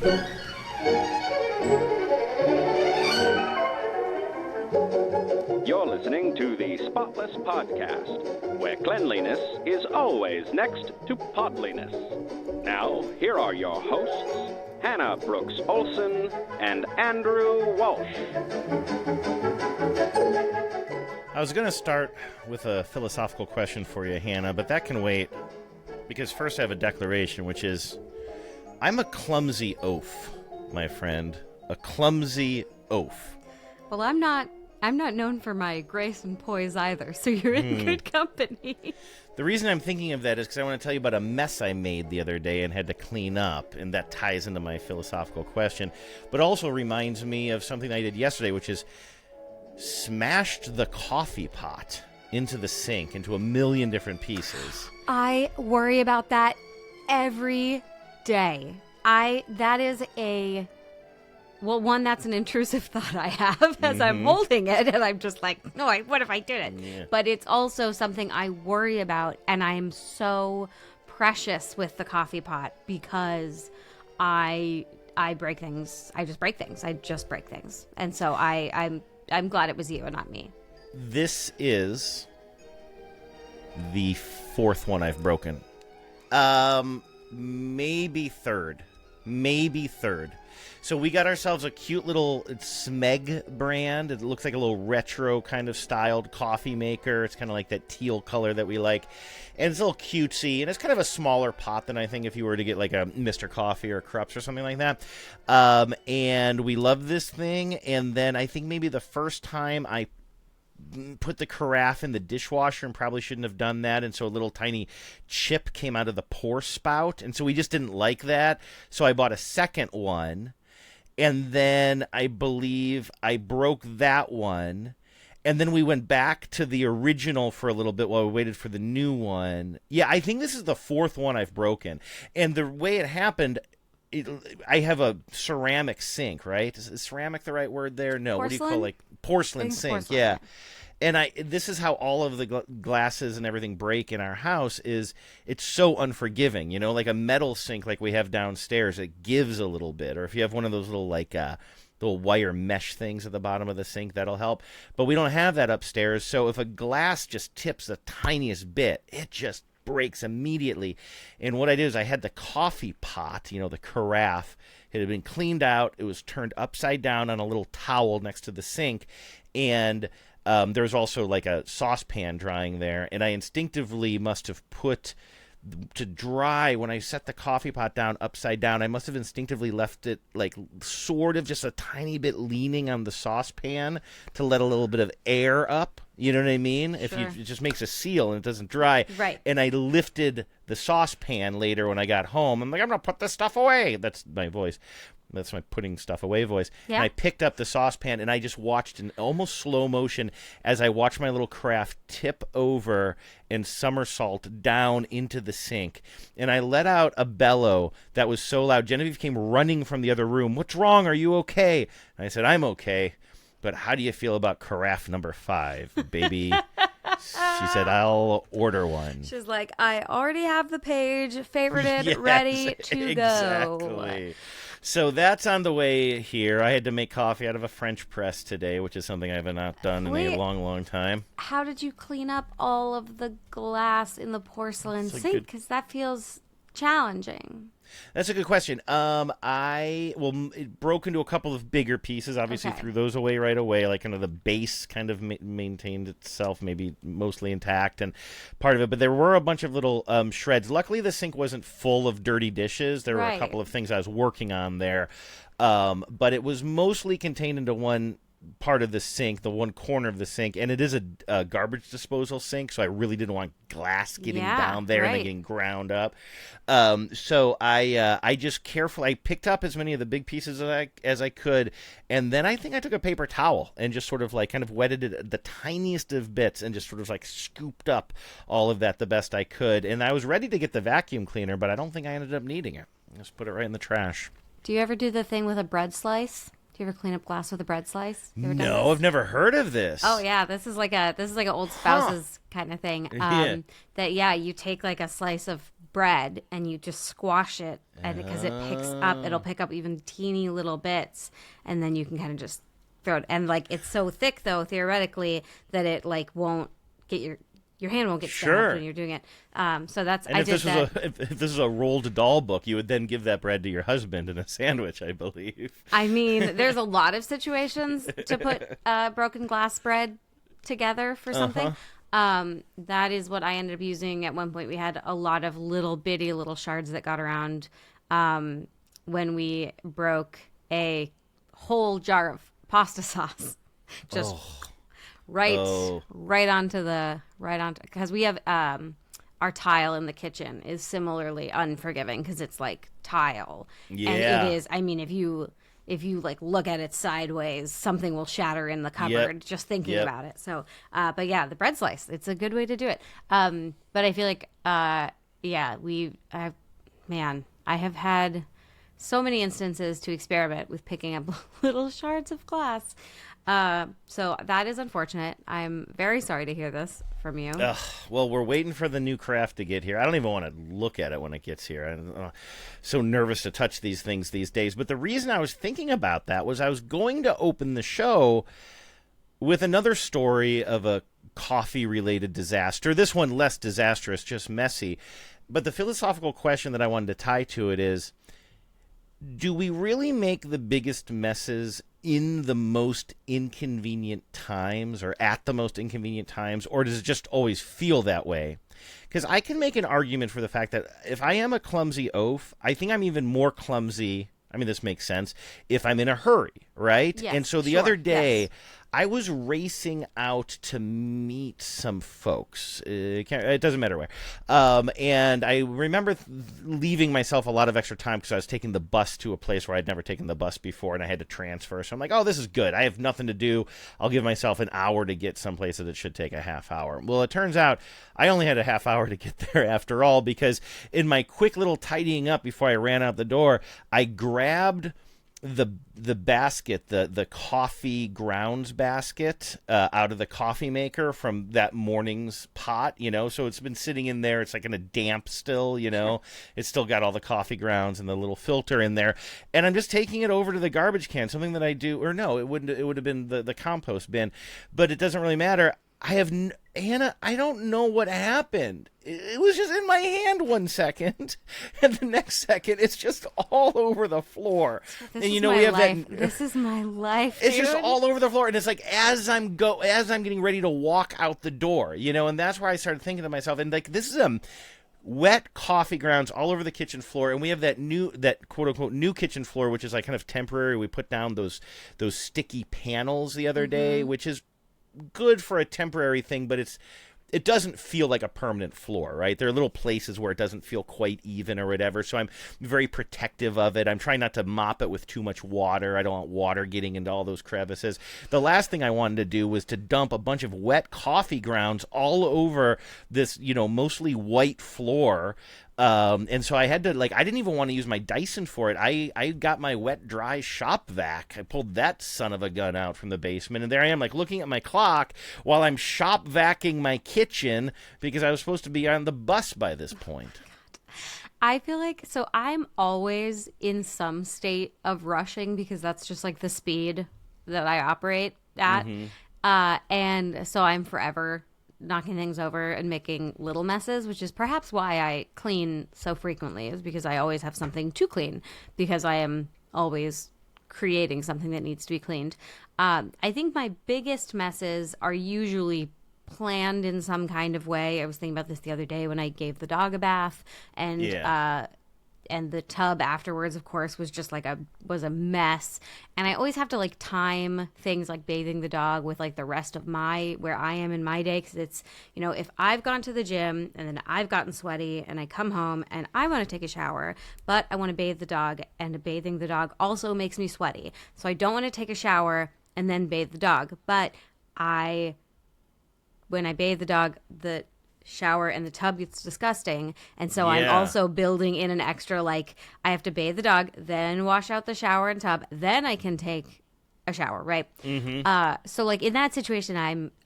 You're listening to the Spotless Podcast, where cleanliness is always next to podliness. Now, here are your hosts, Hanna Brooks Olson and Andrew Walsh. I was going to start with a philosophical question for you, Hanna, but that can wait, because first I have a declaration, which is, I'm a clumsy oaf, my friend. A clumsy oaf. Well, I'm not known for my grace and poise either, so you're in good company. The reason I'm thinking of that is because I want to tell you about a mess I made the other day and had to clean up, and that ties into my philosophical question, but also reminds me of something I did yesterday, which is smashed the coffee pot into the sink into a million different pieces. I worry about that every day. That's an intrusive thought I have as I'm holding it, and I'm just like, no, what if I did it? Yeah. But it's also something I worry about, and I am so precious with the coffee pot because I break things. I just break things. And so I'm glad it was you and not me. This is the fourth one I've broken. Maybe third. So we got ourselves a cute little Smeg brand. It looks like a little retro kind of styled coffee maker. It's kind of like that teal color that we like. And it's a little cutesy. And it's kind of a smaller pot than I think if you were to get like a Mr. Coffee or Krups or something like that. And we love this thing. And then I think maybe the first time I put the carafe in the dishwasher and probably shouldn't have done that, and so a little tiny chip came out of the pour spout, and so we just didn't like that, so I bought a second one, and then I believe I broke that one, and then we went back to the original for a little bit while we waited for the new one. Yeah, I think this is the fourth one I've broken, and the way it happened, I have a ceramic sink, right? Is ceramic the right word there? No, porcelain? What do you call like porcelain sink? Porcelain. Yeah. And this is how all of the glasses and everything break in our house is it's so unforgiving, you know, like a metal sink like we have downstairs, it gives a little bit. Or if you have one of those little like little wire mesh things at the bottom of the sink, that'll help. But we don't have that upstairs. So if a glass just tips the tiniest bit, it just breaks immediately. And what I did is I had the coffee pot, you know, the carafe. It had been cleaned out. It was turned upside down on a little towel next to the sink. And there was also like a saucepan drying there. And I instinctively must have put to dry when I set the coffee pot down upside down. I must have instinctively left it like sort of just a tiny bit leaning on the saucepan to let a little bit of air up. You know what I mean? Sure. It just makes a seal and it doesn't dry. Right. And I lifted the saucepan later when I got home. I'm like, I'm going to put this stuff away. That's my voice. That's my putting stuff away voice. Yeah. And I picked up the saucepan and I just watched in almost slow motion as I watched my little carafe tip over and somersault down into the sink. And I let out a bellow that was so loud. Genevieve came running from the other room. What's wrong? Are you okay? And I said, I'm okay. But how do you feel about carafe number 5, baby? She said, I'll order one. She's like, I already have the page favorited, yes, ready to go. So that's on the way here. I had to make coffee out of a French press today, which is something I have not done in a long, long time. How did you clean up all of the glass in the porcelain sink? Because that feels challenging. That's a good question. It broke into a couple of bigger pieces. Obviously, threw those away right away. Like kind of the base kind of maintained itself, maybe mostly intact, and part of it. But there were a bunch of little shreds. Luckily, the sink wasn't full of dirty dishes. There were a couple of things I was working on there, but it was mostly contained into one part of the sink, the one corner of the sink, and it is a garbage disposal sink, so I really didn't want glass getting down there and then getting ground up. So I just carefully picked up as many of the big pieces as I could, and then I think I took a paper towel and just sort of like kind of wetted it the tiniest of bits and just sort of like scooped up all of that the best I could. And I was ready to get the vacuum cleaner, but I don't think I ended up needing it. I just put it right in the trash. Do you ever do the thing with a bread slice? Do you ever clean up glass with a bread slice? No, I've never heard of this. Oh yeah, this is like an old spouse's kind of thing. That you take like a slice of bread and you just squash it, and because it'll pick up even teeny little bits, and then you can kind of just throw it. And like it's so thick though, theoretically, that it like won't get your hand won't get stabbed when you're doing it. So that's and if this is a rolled doll book, you would then give that bread to your husband in a sandwich, I believe. I mean, there's a lot of situations to put broken glass bread together for something. That is what I ended up using. At one point, we had a lot of little bitty little shards that got around when we broke a whole jar of pasta sauce. Just right onto because we have our tile in the kitchen is similarly unforgiving because it's like tile. Yeah. And it is, I mean, if you like look at it sideways, something will shatter in the cupboard just thinking about it. So, but yeah, the bread slice, it's a good way to do it. But I feel like, I have had so many instances to experiment with picking up little shards of glass. So that is unfortunate. I'm very sorry to hear this from you. Well, we're waiting for the new craft to get here. I don't even want to look at it when it gets here. I'm so nervous to touch these things these days. But the reason I was thinking about that was I was going to open the show with another story of a coffee-related disaster. This one less disastrous, just messy. But the philosophical question that I wanted to tie to it is, do we really make the biggest messes in the most inconvenient times or at the most inconvenient times, or does it just always feel that way? Because I can make an argument for the fact that if I am a clumsy oaf, I think I'm even more clumsy. I mean, this makes sense if I'm in a hurry, right? Yes, and so the other day, I was racing out to meet some folks. It doesn't matter where. And I remember leaving myself a lot of extra time because I was taking the bus to a place where I'd never taken the bus before, and I had to transfer. So I'm like, oh, this is good. I have nothing to do. I'll give myself an hour to get someplace that it should take a half hour. Well, it turns out I only had a half hour to get there after all, because in my quick little tidying up before I ran out the door, I grabbed the basket, the coffee grounds basket out of the coffee maker from that morning's pot, so it's been sitting in there. It's like in a damp still, it's still got all the coffee grounds and the little filter in there, and I'm just taking it over to the garbage can, something that I do, or no, it would have been the compost bin, but it doesn't really matter. Hannah, I don't know what happened. It was just in my hand 1 second, and the next second, it's just all over the floor. This is my life. It's just all over the floor, and it's like as I'm getting ready to walk out the door, and that's where I started thinking to myself, and like this is wet coffee grounds all over the kitchen floor, and we have that quote unquote new kitchen floor, which is like kind of temporary. We put down those sticky panels the other day, which is good for a temporary thing, but it doesn't feel like a permanent floor, right? There are little places where it doesn't feel quite even or whatever, so I'm very protective of it. I'm trying not to mop it with too much water. I don't want water getting into all those crevices. The last thing I wanted to do was to dump a bunch of wet coffee grounds all over this, mostly white floor. And so I had to, I didn't even want to use my Dyson for it. I got my wet, dry shop vac. I pulled that son of a gun out from the basement, and there I am, looking at my clock while I'm shop vacuuming my kitchen because I was supposed to be on the bus by this point. I feel like, so I'm always in some state of rushing because that's just the speed that I operate at. And so I'm forever knocking things over and making little messes, which is perhaps why I clean so frequently, is because I always have something to clean, because I am always creating something that needs to be cleaned. I think my biggest messes are usually planned in some kind of way. I was thinking about this the other day when I gave the dog a bath, and the tub afterwards, of course, was just was a mess. And I always have to time things like bathing the dog with the rest of where I am in my day. Because it's, if I've gone to the gym and then I've gotten sweaty and I come home and I want to take a shower, but I want to bathe the dog, and bathing the dog also makes me sweaty. So I don't want to take a shower and then bathe the dog. But when I bathe the dog, the shower and the tub gets disgusting, and so I'm also building in an extra I have to bathe the dog, then wash out the shower and tub, then I can take a shower, right? So in that situation,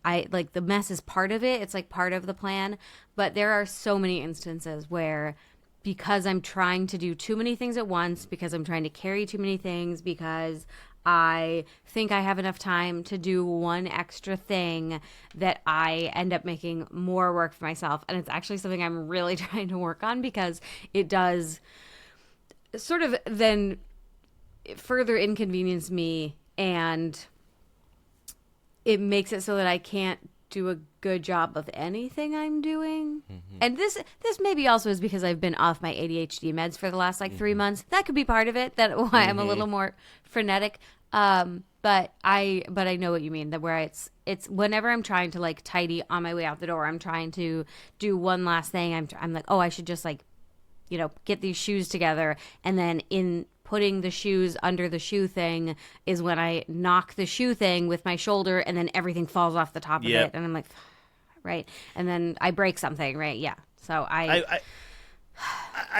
I the mess is part of it. It's part of the plan, but there are so many instances where because I'm trying to do too many things at once, because I'm trying to carry too many things, because I think I have enough time to do one extra thing, that I end up making more work for myself. And it's actually something I'm really trying to work on, because it does sort of then further inconvenience me, and it makes it so that I can't do a good job of anything I'm doing. Mm-hmm. And this maybe also is because I've been off my ADHD meds for the last 3 months. That could be part of it. That why I'm a little more frenetic. But I know what you mean. That where it's whenever I'm trying to tidy on my way out the door, I'm trying to do one last thing. I'm like, oh, I should just get these shoes together, and then in putting the shoes under the shoe thing is when I knock the shoe thing with my shoulder, and then everything falls off the top of it, and I'm like, right, and then I break something, right? Yeah. So I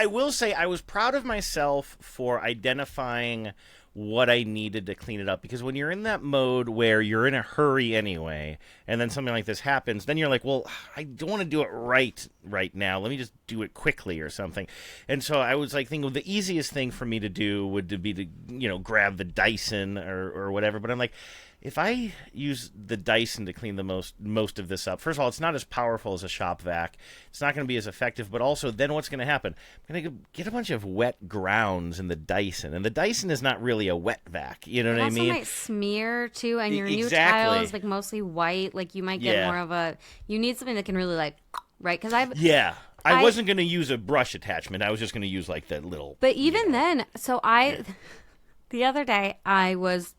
will say I was proud of myself for identifying what I needed to clean it up, because when you're in that mode where you're in a hurry anyway, and then something like this happens, then you're like, well, I don't want to do it right now. Let me just do it quickly or something. And so I was thinking the easiest thing for me to do would be to, grab the Dyson or whatever. But I'm like, if I use the Dyson to clean the most of this up, first of all, it's not as powerful as a shop vac. It's not going to be as effective. But also, then what's going to happen? I'm going to get a bunch of wet grounds in the Dyson. And the Dyson is not really a wet vac. You know what I mean? It also might smear, too. And your new Exactly. tile is mostly white. You might get more of a... You need something that can really, right? Because I wasn't going to use a brush attachment. I was just going to use, that little... But even then, so the other day, I was...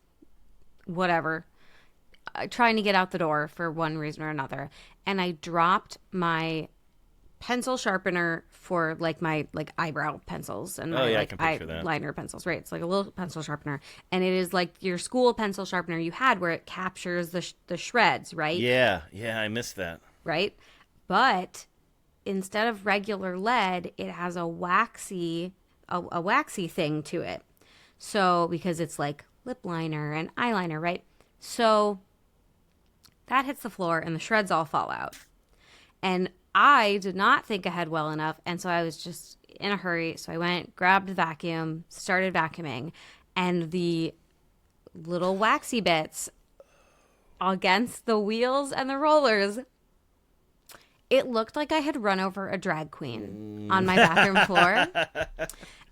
trying to get out the door for one reason or another, and I dropped my pencil sharpener for my eyebrow pencils and my I can picture that. eyeliner pencils, right? It's a little pencil sharpener, and it is your school pencil sharpener you had where it captures the shreds, right? Yeah, I missed that. Right, but instead of regular lead, it has a waxy thing to it. So because it's lip liner and eyeliner, right? So that hits the floor and the shreds all fall out. And I did not think ahead well enough, and so I was just in a hurry. So I went, grabbed the vacuum, started vacuuming, and the little waxy bits against the wheels and the rollers, it looked like I had run over a drag queen on my bathroom floor.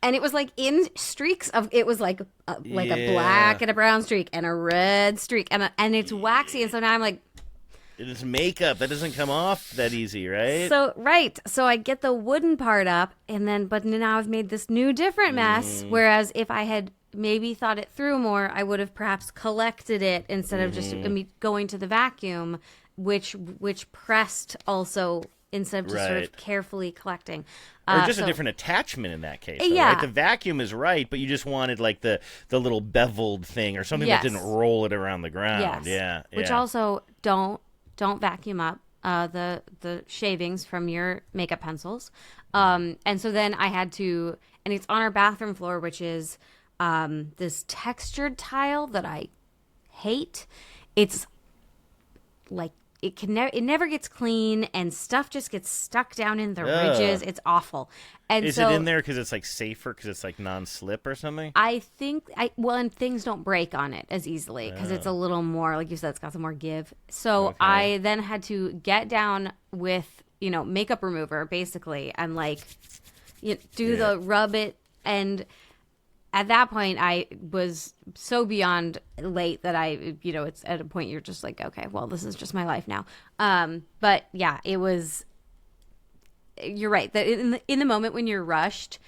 And it was in streaks of, it was a black and a brown streak and a red streak, and it's waxy. And so now I'm like, it's makeup that doesn't come off that easy, right? So I get the wooden part up, but now I've made this new different mess. Whereas if I had maybe thought it through more, I would have perhaps collected it instead of just going to the vacuum, which pressed also, instead of just sort of carefully collecting. Or just a different attachment in that case. Though, yeah. Right? The vacuum is right, but you just wanted the little beveled thing or something that didn't roll it around the ground. Yes. Yeah. Which also don't vacuum up the shavings from your makeup pencils. And so then I had to, and it's on our bathroom floor, which is this textured tile that I hate. It's it never gets clean, and stuff just gets stuck down in the ridges. It's awful. And is it in there because it's safer because it's non-slip or something? I think and things don't break on it as easily because it's a little more, like you said, it's got some more give. So okay. I then had to get down with makeup remover basically and do the rub it, and at that point, I was so beyond late that it's at a point you're just okay, well, this is just my life now. But yeah, it was. You're right that in the moment when you're rushed,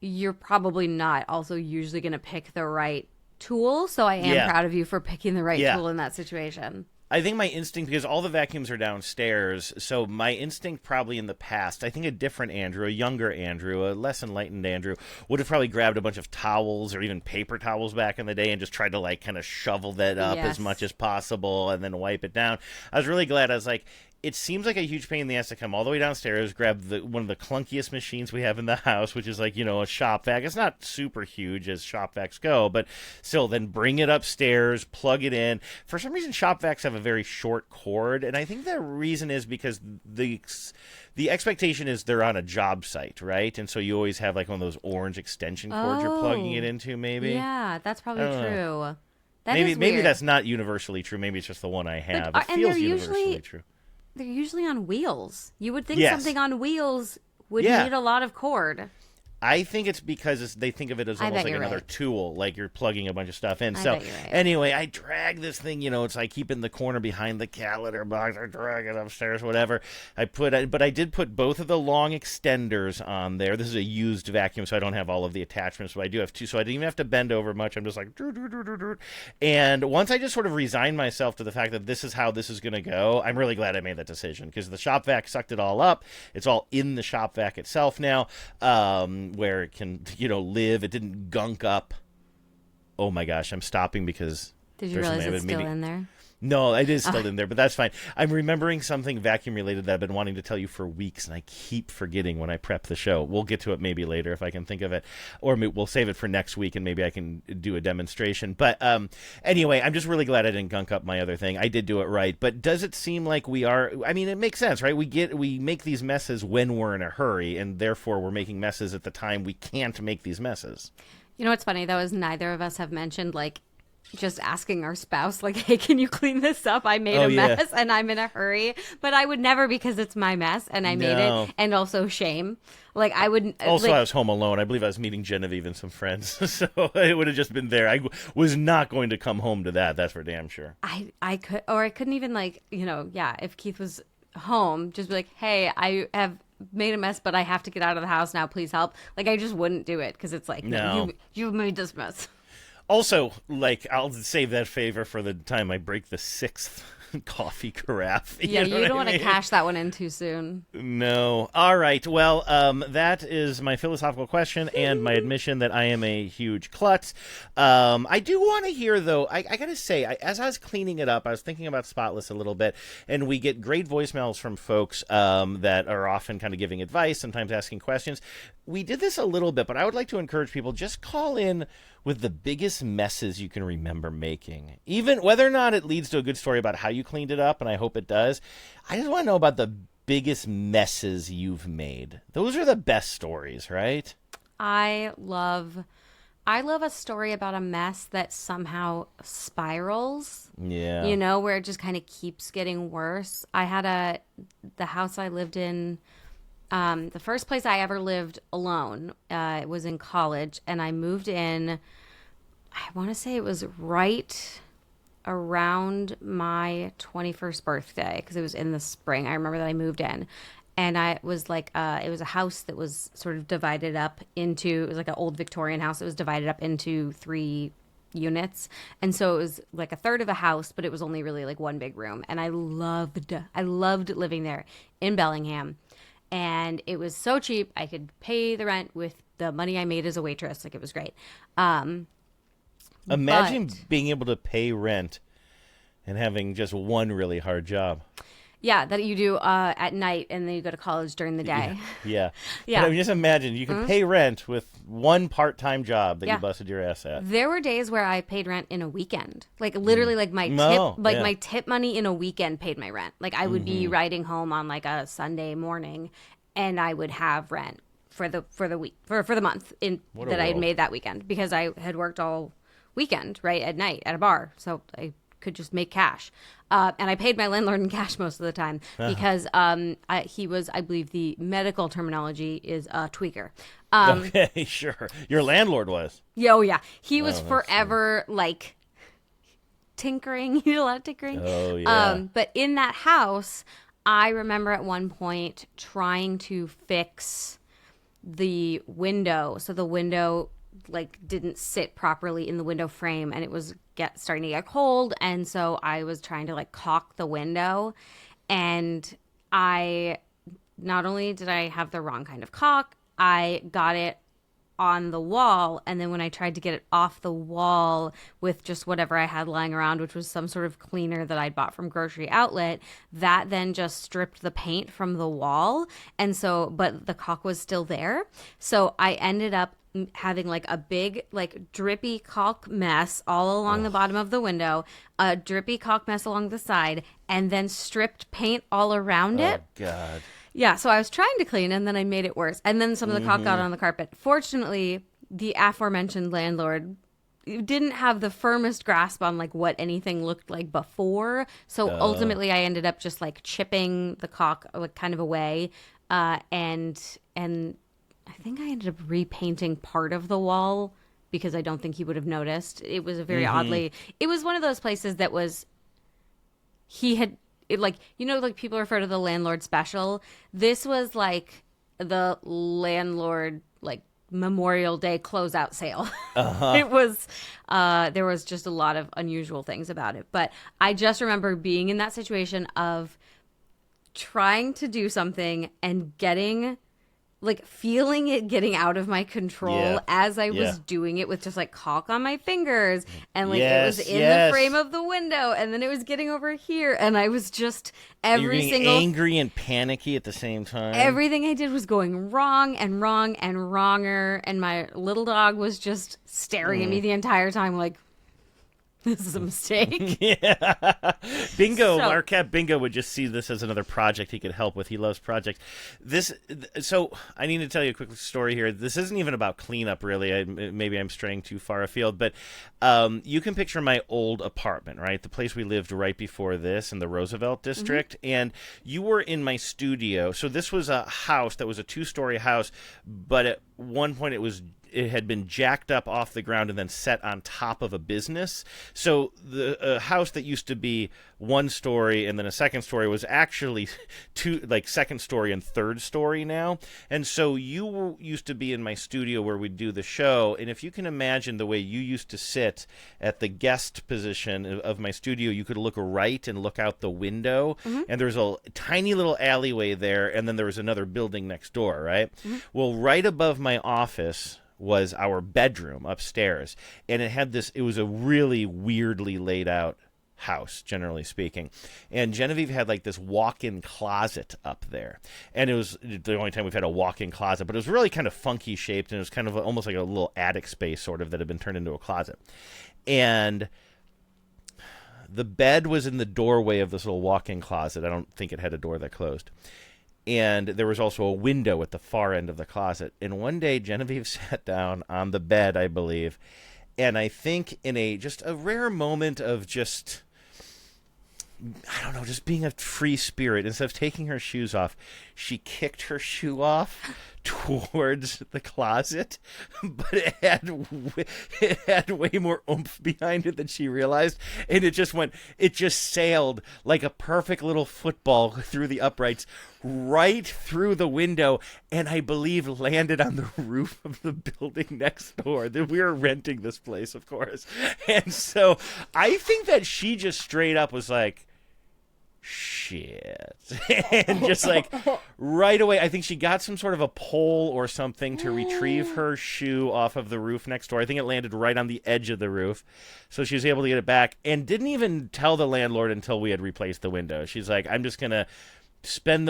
you're probably not also usually going to pick the right tool. So I am proud of you for picking the right tool in that situation. I think my instinct, because all the vacuums are downstairs, so my instinct probably in the past, I think a different Andrew, a younger Andrew, a less enlightened Andrew, would have probably grabbed a bunch of towels or even paper towels back in the day and just tried to kind of shovel that up as much as possible and then wipe it down. I was really glad. I was like, it seems like a huge pain in the ass to come all the way downstairs, grab one of the clunkiest machines we have in the house, which is like, a shop vac. It's not super huge as shop vacs go, but still, then bring it upstairs, plug it in. For some reason, shop vacs have a very short cord, and I think the reason is because the expectation is they're on a job site, right? And so you always have like one of those orange extension cords you're plugging it into, maybe. Yeah, that's probably true. Maybe that's not universally true. Maybe it's just the one I have. It feels universally true. They're usually on wheels. You would think Yes. something on wheels would need a lot of cord. I think it's because they think of it as almost like another tool, like you're plugging a bunch of stuff in. So anyway, I drag this thing, it's like keep in the corner behind the cat litter box. I drag it upstairs, whatever. But I did put both of the long extenders on there. This is a used vacuum, so I don't have all of the attachments, but I do have two. So I didn't even have to bend over much. I'm just like, and once I just sort of resigned myself to the fact that this is how this is going to go, I'm really glad I made that decision because the shop vac sucked it all up. It's all in the shop vac itself now. Where it can, live. It didn't gunk up. Oh my gosh, I'm stopping because... Did you realize it's still in there? No, it is still in there, but that's fine. I'm remembering something vacuum-related that I've been wanting to tell you for weeks, and I keep forgetting when I prep the show. We'll get to it maybe later if I can think of it, or we'll save it for next week, and maybe I can do a demonstration. But anyway, I'm just really glad I didn't gunk up my other thing. I did do it right, but does it seem like we are... I mean, it makes sense, right? We make these messes when we're in a hurry, and therefore we're making messes at the time we can't make these messes. You know what's funny, though, is neither of us have mentioned, just asking our spouse, hey, can you clean this up? I made a mess and I'm in a hurry. But I would never because it's my mess and I made it. And also shame. I wouldn't. Also, I was home alone. I believe I was meeting Genevieve and some friends. So it would have just been there. I was not going to come home to that. That's for damn sure. I couldn't even if Keith was home, just be like, hey, I have made a mess, but I have to get out of the house now. Please help. I just wouldn't do it because it's no, you made this mess. Also, I'll save that favor for the time I break the 6th coffee carafe. You don't want to cash that one in too soon. No. All right. Well, that is my philosophical question and my admission that I am a huge klutz. I do want to hear, though, I got to say, as I was cleaning it up, I was thinking about Spotless a little bit, and we get great voicemails from folks that are often kind of giving advice, sometimes asking questions. We did this a little bit, but I would like to encourage people, just call in with the biggest messes you can remember making. Even whether or not it leads to a good story about how you cleaned it up, and I hope it does. I just want to know about the biggest messes you've made. Those are the best stories, right? I love a story about a mess that somehow spirals. Yeah. Where it just kind of keeps getting worse. I had the house I lived in, the first place I ever lived alone, it was in college, and I moved in, I want to say it was right around my 21st birthday, because it was in the spring. I remember that I moved in, and it was it was a house that was sort of divided up into, it was like an old Victorian house. It was divided up into 3 units, and so it was like a third of a house, but it was only really one big room, and I loved living there in Bellingham. And it was so cheap. I could pay the rent with the money I made as a waitress. It was great. Imagine being able to pay rent and having just one really hard job. Yeah, that you do at night, and then you go to college during the day. Yeah. But I mean, just imagine you can pay rent with one part-time job that you busted your ass at. There were days where I paid rent in a weekend. Literally, my tip money in a weekend paid my rent. I would be riding home on a Sunday morning, and I would have rent for the week for the month that I had made that weekend, because I had worked all weekend at night at a bar, so I could just make cash. And I paid my landlord in cash most of the time because he was, I believe the medical terminology is a tweaker. Okay, sure. Your landlord was. Oh, yeah. He was forever tinkering. He did a lot of tinkering. Oh, yeah. But in that house, I remember at one point trying to fix the window. So the window didn't sit properly in the window frame, and it was starting to get cold, and so I was trying to caulk the window, and I not only did I have the wrong kind of caulk, I got it on the wall, and then when I tried to get it off the wall with just whatever I had lying around, which was some sort of cleaner that I'd bought from Grocery Outlet, that then just stripped the paint from the wall, and so but the caulk was still there. So I ended up having like a big like drippy caulk mess all along the bottom of the window, a drippy caulk mess along the side, and then stripped paint all around it. Oh God. Yeah, so I was trying to clean, and then I made it worse. And then some of the caulk got on the carpet. Fortunately, the aforementioned landlord didn't have the firmest grasp on like what anything looked like before. So ultimately, I ended up just like chipping the caulk like kind of away, and I think I ended up repainting part of the wall because I don't think he would have noticed. It was a very oddly. It was one of those places that was. He had. It, like, you know, like people refer to the landlord special. This was like the landlord like Memorial Day closeout sale. It was there was just a lot of unusual things about it. But I just remember being in that situation of trying to do something and getting like feeling it getting out of my control as I was doing it with just like caulk on my fingers, and like it was in the frame of the window, and then it was getting over here, and I was just angry and panicky at the same time. Everything I did was going wrong and wrong and wronger, and my little dog was just staring at me the entire time like, this is a mistake. Bingo, our cat Bingo would just see this as another project he could help with. He loves projects. So I need to tell you a quick story here. This isn't even about cleanup, really. Maybe I'm straying too far afield, but you can picture my old apartment, right? The place we lived right before this in the Roosevelt district, and you were in my studio. So this was a house that was a 2-story house, but at one point it had been jacked up off the ground and then set on top of a business. So the house that used to be 1 story and then a 2nd story was actually 2, like 2nd story and 3rd story now. And so you used to be in my studio where we'd do the show. And if you can imagine the way you used to sit at the guest position of my studio, you could look right and look out the window. And there's a tiny little alleyway there. And then there was another building next door, right? Well, right above my office was our bedroom upstairs, and it was a really weirdly laid out house, generally speaking, and Genevieve had like this walk-in closet up there, and it was the only time we've had a walk-in closet, but it was really kind of funky shaped, and it was kind of almost like a little attic space sort of that had been turned into a closet, and the bed was in the doorway of this little walk-in closet. I don't think it had a door that closed. And there was also a window at the far end of the closet. And one day, Genevieve sat down on the bed, I believe, and I think in just a rare moment of just, I don't know, just being a free spirit, instead of taking her shoes off, she kicked her shoe off towards the closet, but it had way more oomph behind it than she realized, and it just sailed like a perfect little football through the uprights, right through the window, and I believe landed on the roof of the building next door. We were renting this place, of course, and so I think that she just straight up was like, shit. And just like right away, I think she got some sort of a pole or something to retrieve her shoe off of the roof next door. I think it landed right on the edge of the roof. So she was able to get it back and didn't even tell the landlord until we had replaced the window. She's like, I'm just going to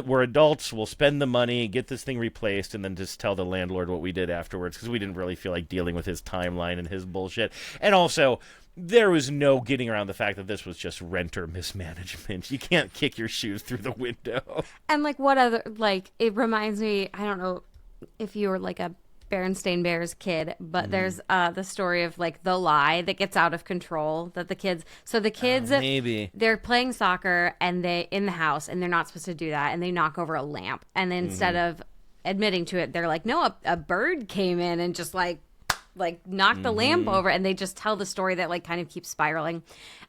we're adults, we'll spend the money, get this thing replaced, and then just tell the landlord what we did afterwards, because we didn't really feel like dealing with his timeline and his bullshit. And also, there was no getting around the fact that this was just renter mismanagement. You can't kick your shoes through the window. And like what other, like, it reminds me, I don't know if you were like a Berenstain Bears kid, but there's the story of like the lie that gets out of control, that the kids maybe they're playing soccer and they in the house and they're not supposed to do that, and they knock over a lamp, and then instead of admitting to it, they're like, no, a bird came in and just like knocked the lamp over, and they just tell the story that like kind of keeps spiraling.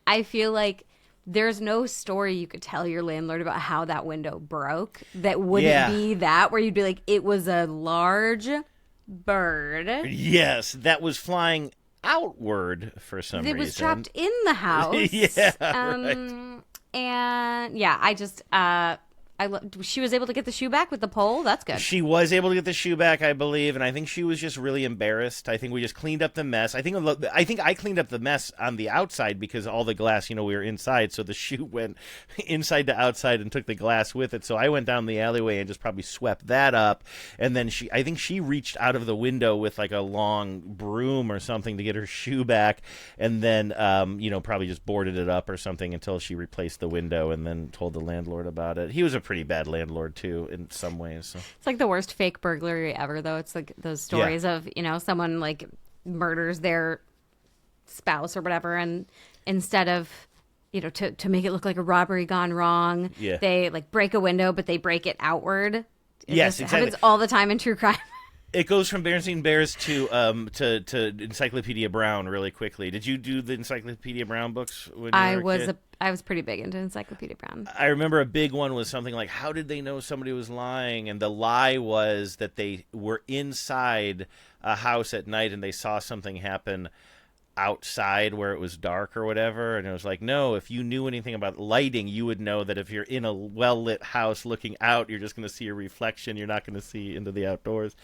I feel like there's no story you could tell your landlord about how that window broke that wouldn't be that, where you'd be like, it was a large bird. Yes, that was flying outward for some reason. It was trapped in the house. Right. And yeah, I just She was able to get the shoe back with the pole. That's good. She was able to get the shoe back, I believe, and I think she was just really embarrassed. I think we just cleaned up the mess. I think I cleaned up the mess on the outside because all the glass, we were inside, so the shoe went inside to outside and took the glass with it. So I went down the alleyway and just probably swept that up, and then I think she reached out of the window with like a long broom or something to get her shoe back, and then probably just boarded it up or something until she replaced the window, and then told the landlord about it. He was a pretty bad landlord too in some ways. So. It's like the worst fake burglary ever, though. It's like those stories of someone like murders their spouse or whatever, and instead of to make it look like a robbery gone wrong, they like break a window, but they break it outward. Yes, exactly. Happens all the time in true crime. It goes from Berenstain Bears to Encyclopedia Brown really quickly. Did you do the Encyclopedia Brown books when you were a kid? I was pretty big into Encyclopedia Brown. I remember a big one was something like, how did they know somebody was lying? And the lie was that they were inside a house at night and they saw something happen outside where it was dark or whatever, and it was like, no, if you knew anything about lighting, you would know that if you're in a well-lit house looking out, you're just going to see a reflection. You're not going to see into the outdoors.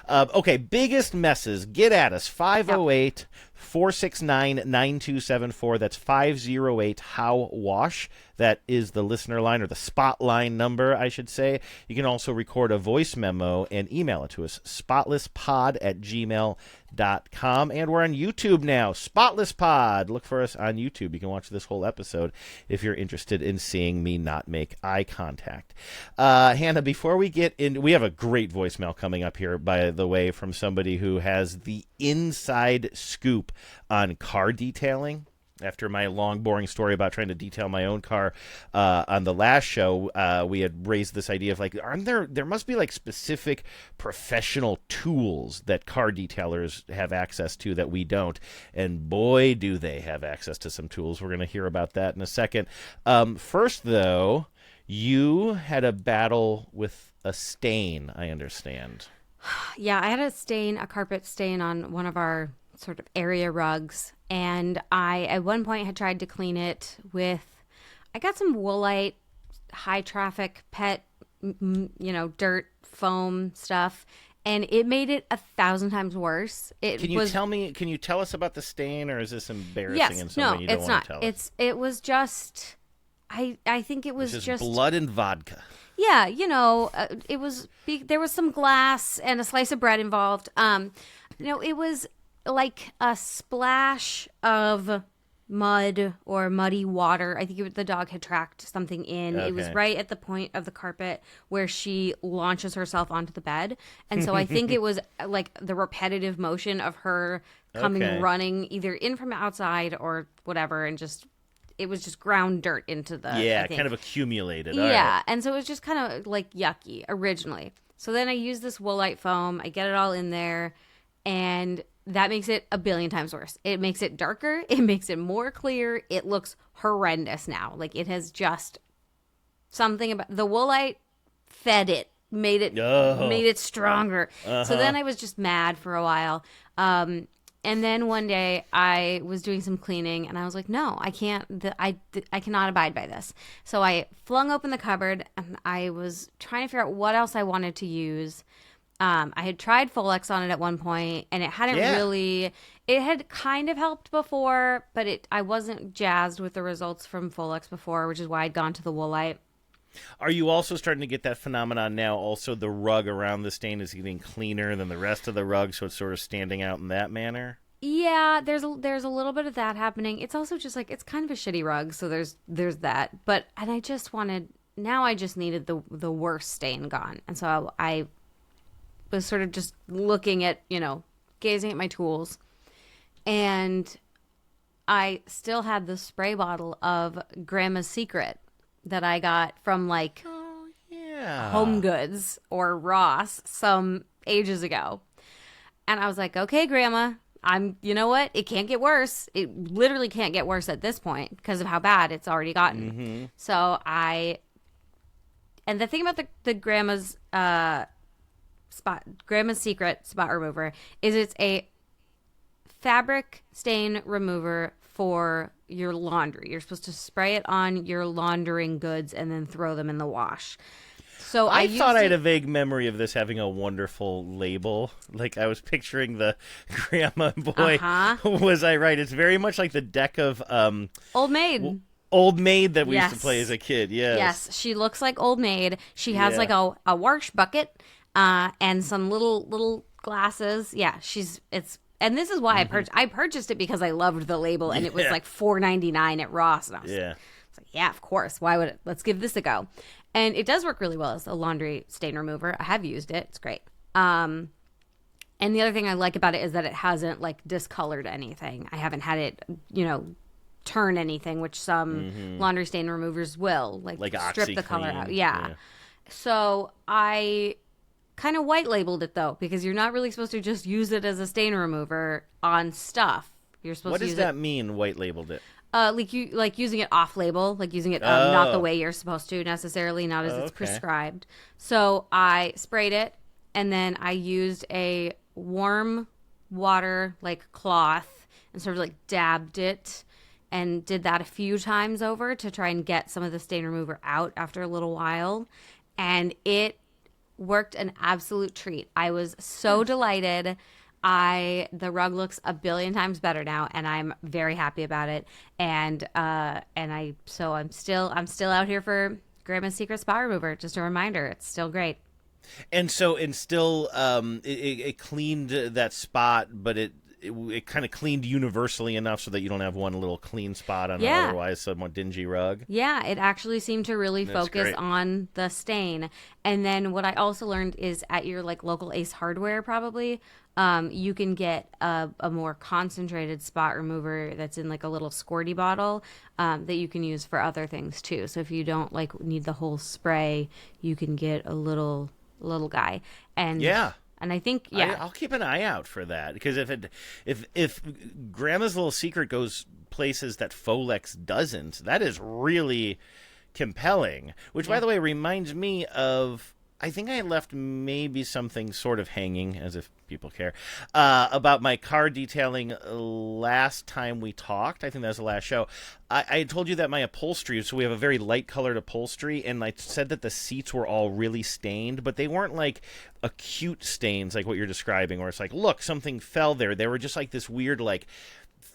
Okay, biggest messes. Get at us. 508-469-9274. That's 508-HOW-WASH. That is the listener line, or the spotline number, I should say. You can also record a voice memo and email it to us, spotlesspod@gmail.com. And we're on YouTube now, Spotless Pod. Look for us on YouTube. You can watch this whole episode if you're interested in seeing me not make eye contact. Hannah, before we get in, we have a great voicemail coming up here, by the way, from somebody who has the inside scoop on car detailing. After my long, boring story about trying to detail my own car on the last show, we had raised this idea of like, there must be like specific professional tools that car detailers have access to that we don't. And boy, do they have access to some tools. We're going to hear about that in a second. First, though, you had a battle with a stain, I understand. Yeah, I had a carpet stain on one of our sort of area rugs, and I at one point had tried to clean it with, I got some Woolite high traffic pet dirt foam stuff, and it made it 1,000 times worse. Can you tell us about the stain, or is this embarrassing? Yes, in some way you don't want to tell us? It was just, I think it was just blood and vodka. Yeah, it was, there was some glass and a slice of bread involved. It was like a splash of mud or muddy water. I think the dog had tracked something in. Okay. It was right at the point of the carpet where she launches herself onto the bed. And so I think it was like the repetitive motion of her coming running either in from outside or whatever, and it was just ground dirt into the... Yeah, kind of accumulated. Yeah, right. And so it was just kind of like yucky originally. So then I use this Woolite foam. I get it all in there, and that makes it 1 billion times worse. It makes it darker. It makes it more clear. It looks horrendous now. Like, it has just something about... The Woolite fed it, made it stronger. Uh-huh. So then I was just mad for a while. And then one day I was doing some cleaning, and I was like, no, I can't, I cannot abide by this. So I flung open the cupboard, and I was trying to figure out what else I wanted to use. I had tried Folex on it at one point, and it hadn't really, it had kind of helped before, but I wasn't jazzed with the results from Folex before, which is why I'd gone to the Woolite. Are you also starting to get that phenomenon now? Also, the rug around the stain is getting cleaner than the rest of the rug, so it's sort of standing out in that manner? Yeah, there's a little bit of that happening. It's also just like, it's kind of a shitty rug, so there's that. And I just needed the worst stain gone. And so I was sort of just looking at, gazing at my tools, and I still had the spray bottle of Grandma's Secret that I got from Home Goods or Ross some ages ago. And I was like, okay, Grandma, you know what? It can't get worse. It literally can't get worse at this point because of how bad it's already gotten. Mm-hmm. So and the thing about the Grandma's Secret spot remover is it's a fabric stain remover for your laundry. You're supposed to spray it on your laundering goods and then throw them in the wash. So I thought I had a vague memory of this having a wonderful label. Like, I was picturing the grandma boy. Was I right? It's very much like the deck of Old Maid. Old Maid that we used to play as a kid. Yes, she looks like Old Maid. She has like a wash bucket and some little glasses. Yeah, and this is why I purchased it because I loved the label, and it was like $4.99 at Ross, and I was like, yeah, of course. Why would it? Let's give this a go. And it does work really well as a laundry stain remover. I have used it. It's great. And the other thing I like about it is that it hasn't like discolored anything. I haven't had it, turn anything, which some laundry stain removers will, like strip the color out. Yeah. So I kind of white labeled it though, because you're not really supposed to just use it as a stain remover on stuff. You're supposed to use it. What does that mean, white labeled it? Like using it off label, like using it not the way you're supposed to necessarily, not as it's prescribed. So I sprayed it, and then I used a warm water like cloth and sort of like dabbed it, and did that a few times over to try and get some of the stain remover out after a little while, and it worked an absolute treat. I was so delighted. The rug looks a billion times better now, and I'm very happy about it. And I'm still out here for Grandma's Secret Spot Remover. Just a reminder, it's still great. And still, it cleaned that spot, but it kind of cleaned universally enough so that you don't have one little clean spot on an otherwise somewhat dingy rug. Yeah, it actually seemed to really focus on the stain. And then what I also learned is at your like local Ace Hardware probably, you can get a more concentrated spot remover that's in like a little squirty bottle that you can use for other things too. So if you don't like need the whole spray, you can get a little guy. And and I think I'll keep an eye out for that, because if Grandma's Little Secret goes places that Folex doesn't, that is really compelling. Which, by the way, reminds me of, I think I left maybe something sort of hanging, as if people care, about my car detailing last time we talked. I think that was the last show. I had told you that my upholstery, so we have a very light-colored upholstery, and I said that the seats were all really stained, but they weren't like acute stains like what you're describing, where it's like, look, something fell there. They were just like this weird, like,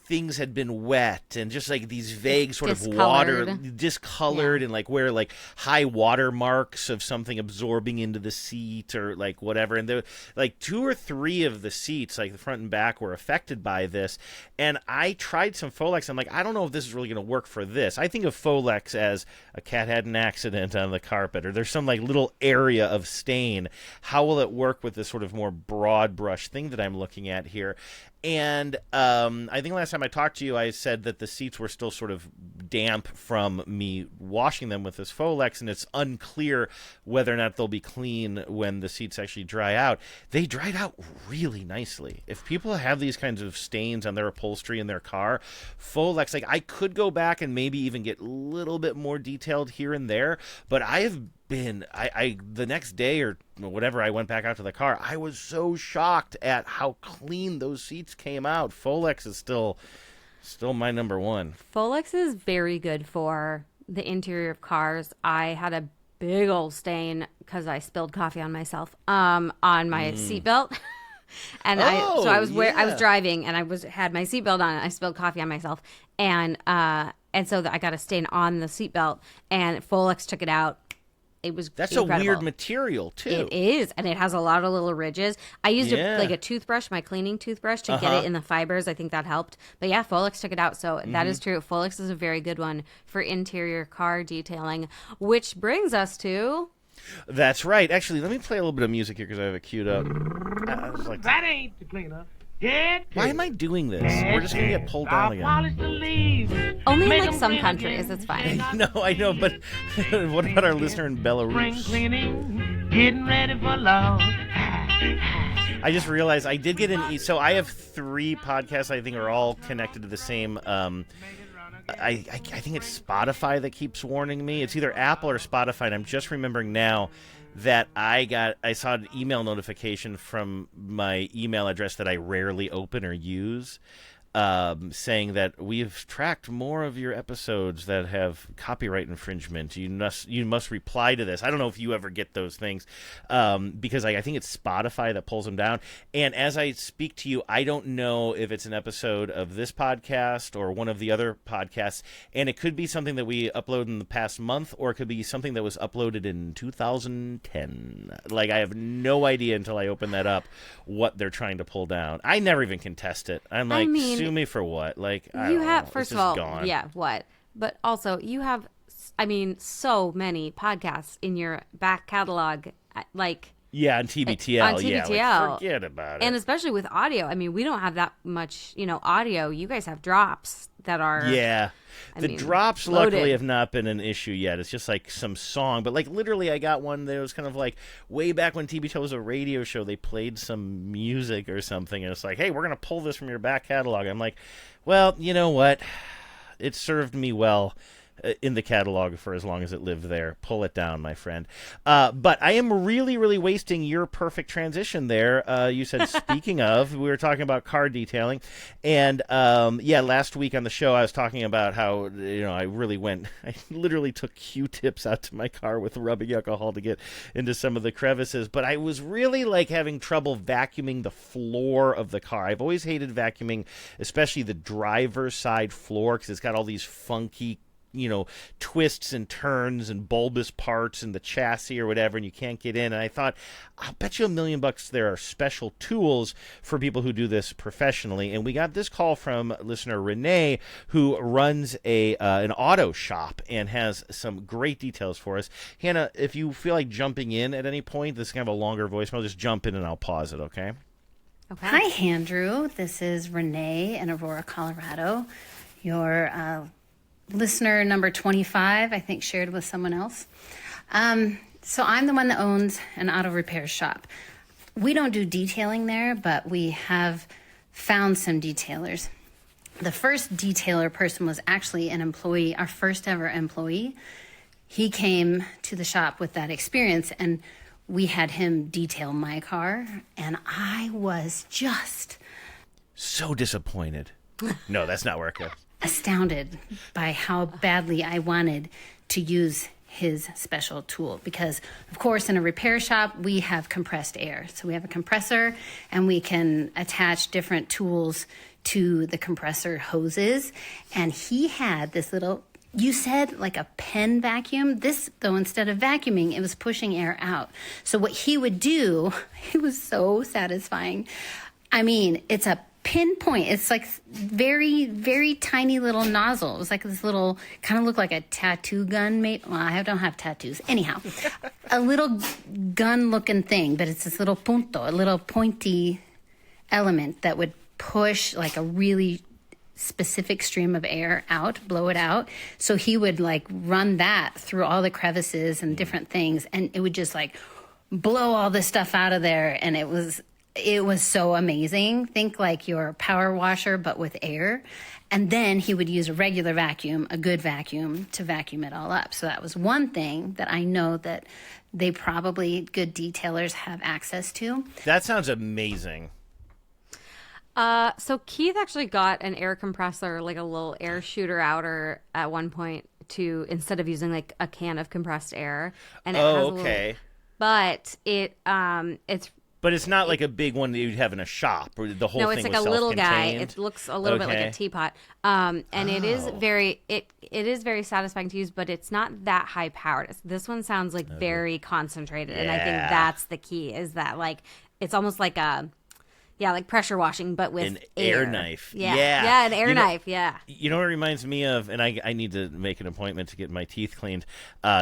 things had been wet, and just like these vague sort of water discolored, and like where like high water marks of something absorbing into the seat or like whatever. And there like 2 or 3 of the seats, like the front and back, were affected by this. And I tried some Folex. I'm like, I don't know if this is really going to work for this. I think of Folex as a cat had an accident on the carpet, or there's some like little area of stain. How will it work with this sort of more broad brush thing that I'm looking at here? And I think last time I talked to you, I said that the seats were still sort of damp from me washing them with this Folex, and it's unclear whether or not they'll be clean when the seats actually dry out. They dried out really nicely. If people have these kinds of stains on their upholstery in their car, Folex, like, I could go back and maybe even get a little bit more detailed here and there, but I have been, the next day or whatever I went back out to the car, I was so shocked at how clean those seats came out. Folex is still my number one. Folex is very good for the interior of cars. I had a big old stain because I spilled coffee on myself on my seatbelt. And I was driving, and I had my seatbelt on, and I spilled coffee on myself, and so I got a stain on the seatbelt, and Folex took it out. It was incredible. A weird material too. It is, and it has a lot of little ridges. I used a toothbrush, my cleaning toothbrush, to get it in the fibers. I think that helped. But yeah, Folex took it out, so that is true. Folex is a very good one for interior car detailing, which brings us to... That's right. Actually, let me play a little bit of music here because I have it queued up. I was like, that ain't the cleaner. Why am I doing this? We're just going to get pulled down again. Only in like some countries, it's fine. No, I know, but what about our listener in Belarus? Getting ready for love. I just realized I did get so I have 3 podcasts I think are all connected to the same I think it's Spotify that keeps warning me. It's either Apple or Spotify, and I'm just remembering now that I saw an email notification from my email address that I rarely open or use. saying that we've tracked more of your episodes that have copyright infringement. You must reply to this. I don't know if you ever get those things, because I think it's Spotify that pulls them down. And as I speak to you, I don't know if it's an episode of this podcast or one of the other podcasts, and it could be something that we uploaded in the past month, or it could be something that was uploaded in 2010. Like, I have no idea until I open that up what they're trying to pull down. I never even contest it. I'm like, sue me for what? Like, I don't know. First of all, gone. Yeah, what? But also, you have, so many podcasts in your back catalog, like. Yeah, on TBTL. On TBTL. Yeah, like, forget about it. And especially with audio. We don't have that much, audio. You guys have drops that are. Yeah. The drops, loaded. Luckily, have not been an issue yet. It's just like some song. But, like, literally, I got one that was kind of like way back when TBTL was a radio show. They played some music or something. And it's like, hey, we're going to pull this from your back catalog. I'm like, well, you know what? It served me well in the catalog for as long as it lived there. Pull it down, my friend. But I am really, really wasting your perfect transition there. You said, speaking of, we were talking about car detailing. And, last week on the show, I was talking about how, I literally took Q-tips out to my car with rubbing alcohol to get into some of the crevices. But I was really, having trouble vacuuming the floor of the car. I've always hated vacuuming, especially the driver's side floor, because it's got all these funky twists and turns and bulbous parts in the chassis or whatever, and you can't get in. And I thought, I'll bet you $1 million there are special tools for people who do this professionally. And we got this call from listener Renee, who runs an auto shop and has some great details for us. Hannah, if you feel like jumping in at any point, this is kind of a longer voicemail, just jump in and I'll pause it, okay? Okay. Hi, Andrew. This is Renee in Aurora, Colorado. Your listener number 25, I think, shared with someone else. So I'm the one that owns an auto repair shop. We don't do detailing there, but we have found some detailers. The first detailer person was actually an employee, our first ever employee. He came to the shop with that experience, and we had him detail my car, and I was just so disappointed. No, that's not where it goes. Astounded by how badly I wanted to use his special tool, because of course in a repair shop we have compressed air, so we have a compressor and we can attach different tools to the compressor hoses, and he had this little, you said like a pen vacuum. This, though, instead of vacuuming, it was pushing air out. So what he would do, it was so satisfying. It's a pinpoint. It's like very, very tiny little nozzle. It was like this little, kind of looked like a tattoo gun. Well, I don't have tattoos. Anyhow, a little gun-looking thing, but it's this little punto, a little pointy element that would push like a really specific stream of air out, blow it out. So he would run that through all the crevices and different things, and it would just blow all this stuff out of there, and it was so amazing. Think like your power washer, but with air. And then he would use a regular vacuum, a good vacuum, to vacuum it all up. So that was one thing that I know that good detailers have access to. That sounds amazing. So Keith actually got an air compressor, like a little air shooter outer at one point, instead of using a can of compressed air. And it has but it's. But it's not like a big one that you'd have in a shop, or the whole thing was self-contained. No, it's like a little guy. It looks a little bit like a teapot. And it is very satisfying to use, but it's not that high powered. This one sounds very concentrated, and I think that's the key, is that it's almost like a like pressure washing, but with an air knife. Yeah, an air knife. Yeah. You know what it reminds me of, and I need to make an appointment to get my teeth cleaned,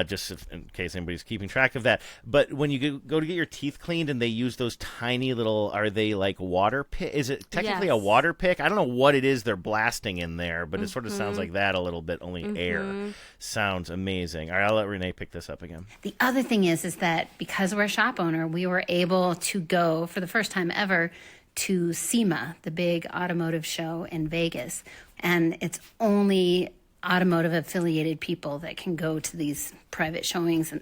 just in case anybody's keeping track of that. But when you go to get your teeth cleaned, and they use those tiny little, are they like water pick? Is it technically a water pick? I don't know what it is they're blasting in there, but it sort of sounds like that a little bit. Only air. Sounds amazing. All right, I'll let Renee pick this up again. The other thing is that because we're a shop owner, we were able to go for the first time ever to SEMA, the big automotive show in Vegas. And it's only automotive affiliated people that can go to these private showings. And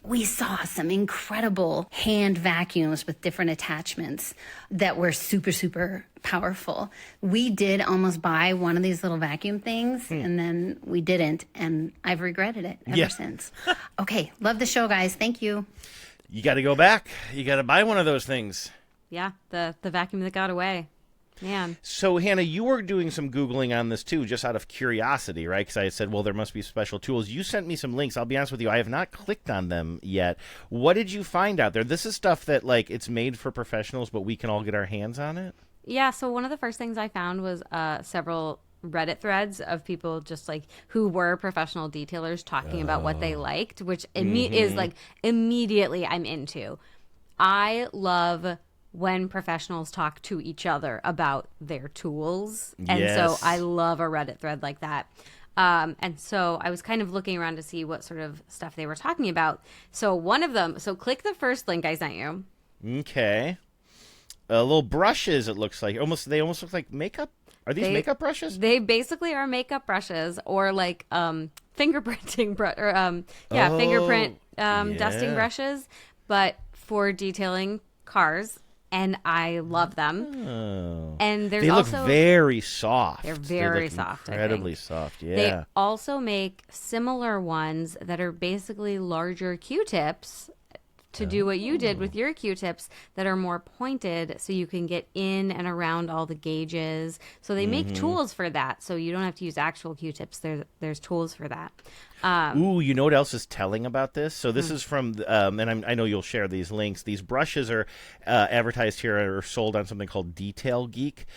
we saw some incredible hand vacuums with different attachments that were super, super powerful. We did almost buy one of these little vacuum things, and then we didn't, and I've regretted it ever since. Okay, love the show, guys. Thank you. You got to go back. You got to buy one of those things. Yeah, the vacuum that got away. Man. So, Hannah, you were doing some Googling on this, too, just out of curiosity, right? Because I said, well, there must be special tools. You sent me some links. I'll be honest with you, I have not clicked on them yet. What did you find out there? This is stuff that, like, it's made for professionals, but we can all get our hands on it? Yeah, so one of the first things I found was several Reddit threads of people just, like, who were professional detailers talking about what they liked, which is, like, immediately I'm into. I love when professionals talk to each other about their tools. And so I love a Reddit thread like that. And so I was kind of looking around to see what sort of stuff they were talking about. So one of them, so click the first link I sent you. Okay. Little brushes, it looks like. They almost look like makeup. Are these makeup brushes? They basically are makeup brushes, or like fingerprinting fingerprint dusting brushes, but for detailing cars. And I love them. Oh. And they look very soft. They're very soft. Incredibly soft. Yeah. They also make similar ones that are basically larger Q-tips to do what you did with your Q-tips that are more pointed, so you can get in and around all the gauges. So they make tools for that, so you don't have to use actual Q-tips. There's tools for that. Ooh, you know what else is telling about this? So this is from, and I know you'll share these links. These brushes are advertised here, are sold on something called Detail Geek,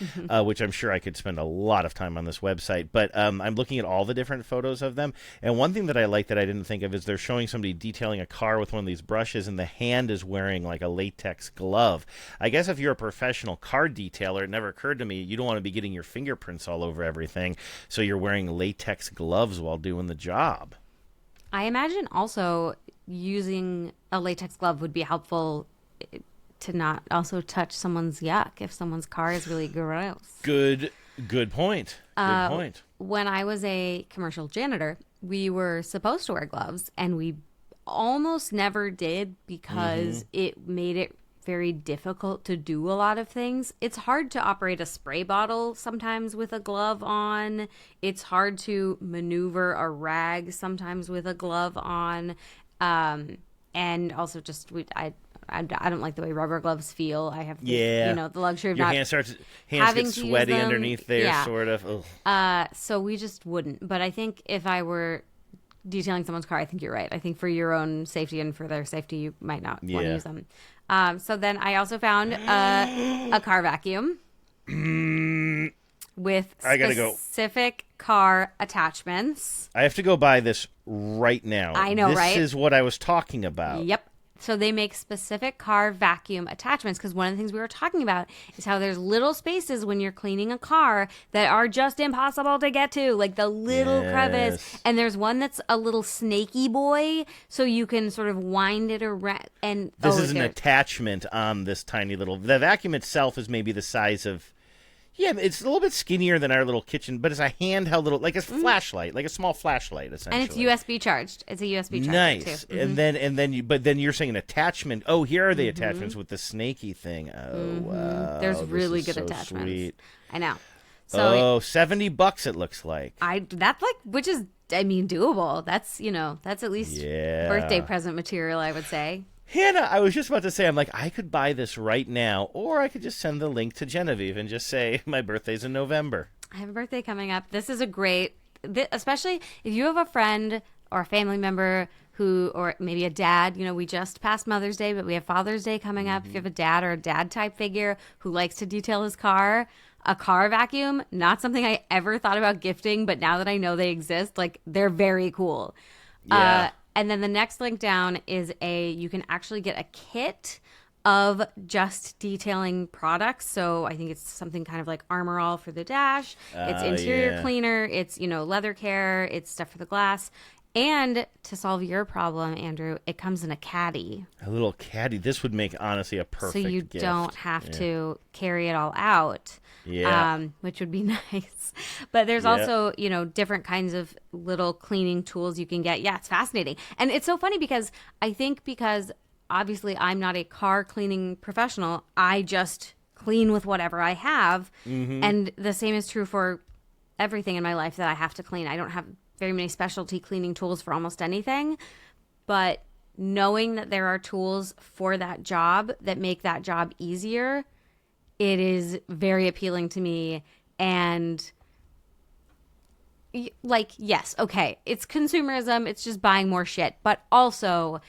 which I'm sure I could spend a lot of time on this website. But I'm looking at all the different photos of them. And one thing that I like that I didn't think of is they're showing somebody detailing a car with one of these brushes, and the hand is wearing like a latex glove. I guess if you're a professional car detailer, it never occurred to me, you don't want to be getting your fingerprints all over everything. So you're wearing latex gloves while doing the job. I imagine also using a latex glove would be helpful to not also touch someone's yuck if someone's car is really gross. Good point. Good point. When I was a commercial janitor, we were supposed to wear gloves, and we almost never did because it made it very difficult to do a lot of things. It's hard to operate a spray bottle sometimes with a glove on. It's hard to maneuver a rag sometimes with a glove on. And also just I don't like the way rubber gloves feel. I have the luxury of your not hands having get to sweaty use them. underneath there, sort of. Ugh. So we just wouldn't. But I think if I were detailing someone's car, I think you're right. I think for your own safety and for their safety, you might not want to use them. So then I also found a car vacuum with specific car attachments. I have to go buy this right now. I know, right? This is what I was talking about. Yep. So they make specific car vacuum attachments, because one of the things we were talking about is how there's little spaces when you're cleaning a car that are just impossible to get to, like the little crevice. And there's one that's a little snaky boy, so you can sort of wind it around. And this is an attachment on this tiny little. The vacuum itself is maybe the size of. Yeah, it's a little bit skinnier than our little kitchen, but it's a handheld little, like a flashlight, like a small flashlight, essentially. And it's USB charged. It's a USB charger, nice. too. And then you're saying an attachment. Oh, here are the attachments with the snaky thing. Oh, wow. There's really good so attachments. Sweet. I know. So $70 it looks like. Which is doable. That's at least birthday present material, I would say. Hannah, I was just about to say, I'm like, I could buy this right now, or I could just send the link to Genevieve and just say, my birthday's in November. I have a birthday coming up. This is especially if you have a friend or a family member or maybe a dad, we just passed Mother's Day, but we have Father's Day coming up. If you have a dad or a dad type figure who likes to detail his car, a car vacuum, not something I ever thought about gifting, but now that I know they exist, like, they're very cool. Yeah. And then the next link down is you can actually get a kit of just detailing products. So I think it's something kind of like Armor All for the dash. It's interior cleaner. It's, leather care. It's stuff for the glass. And to solve your problem, Andrew, it comes in a caddy. A little caddy. This would make, honestly, a perfect So you gift. don't have to carry it all out. Yeah. Which would be nice. But there's also, different kinds of little cleaning tools you can get. Yeah, it's fascinating. And it's so funny because obviously I'm not a car cleaning professional. I just clean with whatever I have. Mm-hmm. And the same is true for everything in my life that I have to clean. I don't have very many specialty cleaning tools for almost anything. But knowing that there are tools for that job that make that job easier, it is very appealing to me. And yes, okay, it's consumerism. It's just buying more shit. But also,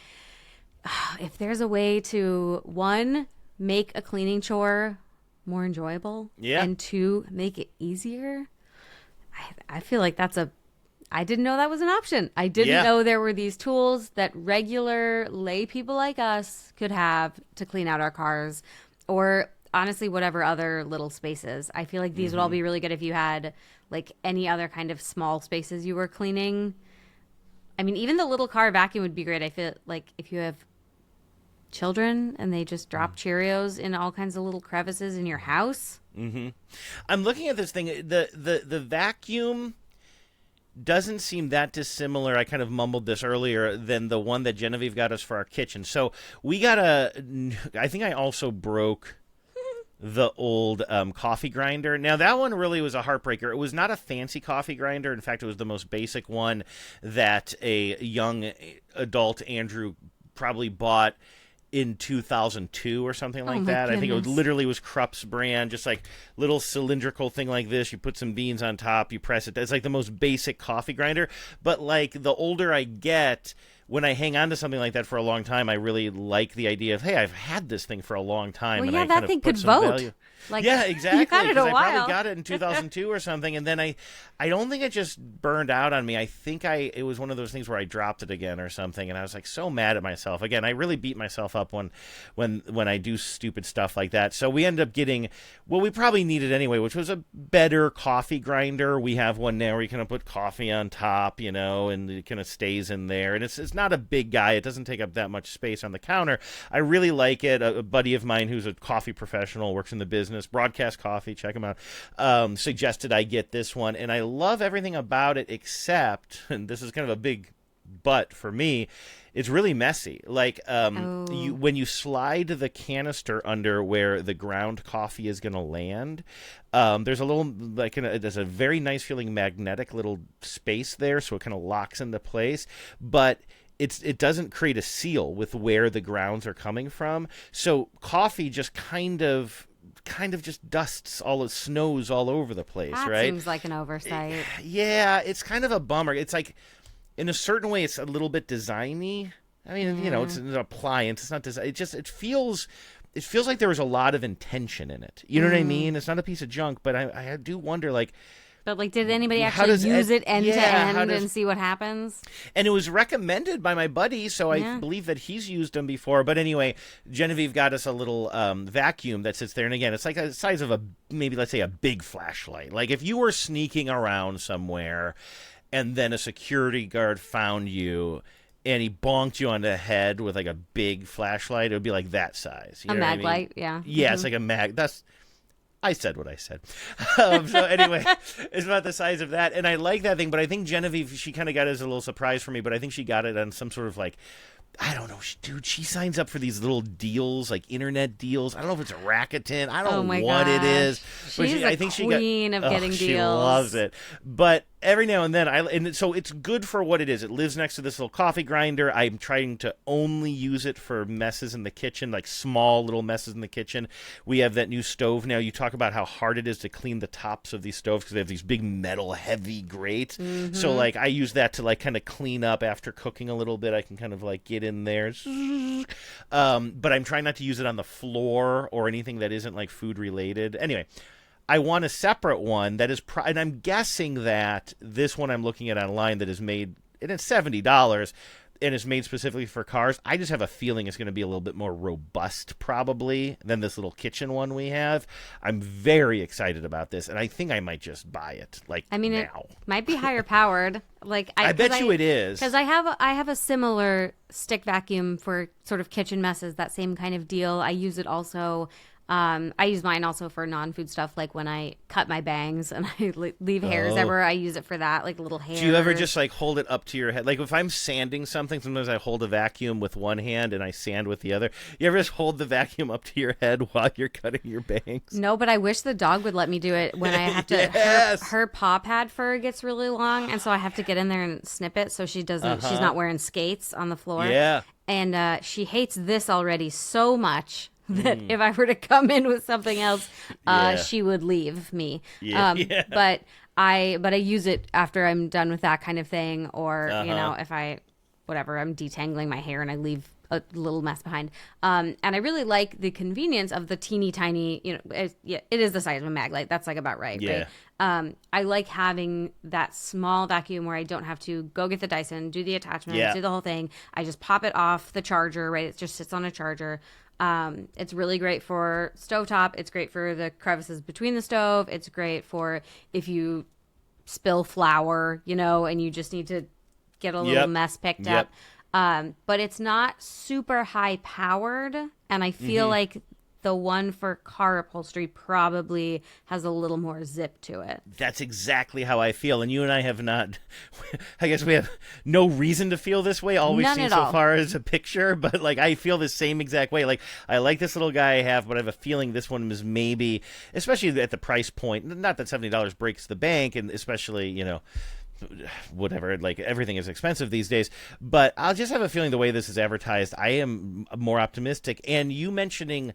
if there's a way to, one, make a cleaning chore more enjoyable, and two, make it easier, I feel like I didn't know that was an option. I didn't know there were these tools that regular lay people like us could have to clean out our cars, or honestly, whatever other little spaces. I feel like these would all be really good if you had like any other kind of small spaces you were cleaning. I mean, even the little car vacuum would be great. I feel like if you have children and they just drop Cheerios in all kinds of little crevices in your house. Mm-hmm. I'm looking at this thing. The vacuum doesn't seem that dissimilar. I kind of mumbled this earlier than the one that Genevieve got us for our kitchen. So we got I think I also broke the old coffee grinder. Now, that one really was a heartbreaker. It was not a fancy coffee grinder. In fact, it was the most basic one that a young adult Andrew probably bought in 2002 or something like that. Goodness. I think it literally was Krupp's brand, just like little cylindrical thing like this. You put some beans on top, you press it. That's like the most basic coffee grinder. But like the older I get, when I hang on to something like that for a long time, I really like the idea of, hey, I've had this thing for a long time. Well, and yeah, I that kind thing of put could some vote. value. Like, Yeah, exactly. You got it a while. I probably got it in 2002 or something, and then I don't think it just burned out on me. I think it was one of those things where I dropped it again or something, and I was like so mad at myself. Again, I really beat myself up when I do stupid stuff like that. So we end up getting what we probably needed anyway, which was a better coffee grinder. We have one now where you kind of put coffee on top, and it kind of stays in there, and it's not a big guy. It doesn't take up that much space on the counter. I really like it. A buddy of mine who's a coffee professional, works in the business, Broadcast Coffee, check him out, suggested I get this one, and I love everything about it except, and this is kind of a big but for me, it's really messy. Like when you slide the canister under where the ground coffee is going to land, there's a little there's a very nice feeling magnetic little space there, so it kind of locks into place, but it doesn't create a seal with where the grounds are coming from. So coffee just kind of just dusts snows all over the place, that right? Seems like an oversight. Yeah, it's kind of a bummer. It's like, in a certain way, it's a little bit designy. I mean, it's an appliance. It's not design. It feels like there was a lot of intention in it. You know what I mean? It's not a piece of junk, but I do wonder, like. But did anybody actually use it end to end and see what happens? And it was recommended by my buddy, so I believe that he's used them before. But anyway, Genevieve got us a little vacuum that sits there, and again, it's like the size of maybe let's say a big flashlight. Like if you were sneaking around somewhere, and then a security guard found you, and he bonked you on the head with like a big flashlight, it would be like that size. You know mag what I mean? light, yeah. Yeah, It's like a mag. I said what I said. So anyway, it's about the size of that. And I like that thing, but I think Genevieve, she kind of got it as a little surprise for me, but I think she got it on some sort of like, I don't know, dude, she signs up for these little deals, like internet deals. I don't know if it's a Rakuten. I don't know what it is. But She's I think queen of getting deals. She loves it. But every now and then, and so it's good for what it is. It lives next to this little coffee grinder. I'm trying to only use it for messes in the kitchen, like small little messes in the kitchen. We have that new stove now. You talk about how hard it is to clean the tops of these stoves because they have these big metal heavy grates. Mm-hmm. So like I use that to like kind of clean up after cooking a little bit. I can kind of like get in there. But I'm trying not to use it on the floor or anything that isn't like food related. Anyway, I want a separate one that is, and I'm guessing that this one I'm looking at online that is made, and it's $70. and it's made specifically for cars. I just have a feeling it's going to be a little bit more robust probably than this little kitchen one we have. I'm very excited about this, and I think I might just buy it now. It might be higher powered. I bet you it is. Because I have a similar stick vacuum for sort of kitchen messes, that same kind of deal. I use it also. I use mine also for non-food stuff, like when I cut my bangs and I leave hairs everywhere. I use it for that, like little hairs. Do you ever just hold it up to your head? Like if I'm sanding something, sometimes I hold a vacuum with one hand and I sand with the other. You ever just hold the vacuum up to your head while you're cutting your bangs? No, but I wish the dog would let me do it when I have to. Yes! Her paw pad fur gets really long, and so I have to get in there and snip it so she doesn't. She's not wearing skates on the floor. Yeah. And she hates this already so much that if I were to come in with something else, she would leave me. Yeah. But I use it after I'm done with that kind of thing, or if I'm detangling my hair and I leave a little mess behind. And I really like the convenience of the teeny tiny. It is the size of a mag light. That's about right. Yeah. Right? I like having that small vacuum where I don't have to go get the Dyson, do the attachment, do the whole thing. I just pop it off the charger. Right. It just sits on a charger. It's really great for stovetop. It's great for the crevices between the stove. It's great for if you spill flour, and you just need to get a little mess picked up. But it's not super high powered. And I feel like the one for car upholstery probably has a little more zip to it. That's exactly how I feel. And you and I have not, I guess we have no reason to feel this way. All we've seen so far is a picture, but I feel the same exact way. I like this little guy I have, but I have a feeling this one is maybe, especially at the price point, not that $70 breaks the bank, and especially, whatever, everything is expensive these days, but I'll just have a feeling the way this is advertised, I am more optimistic. And you mentioning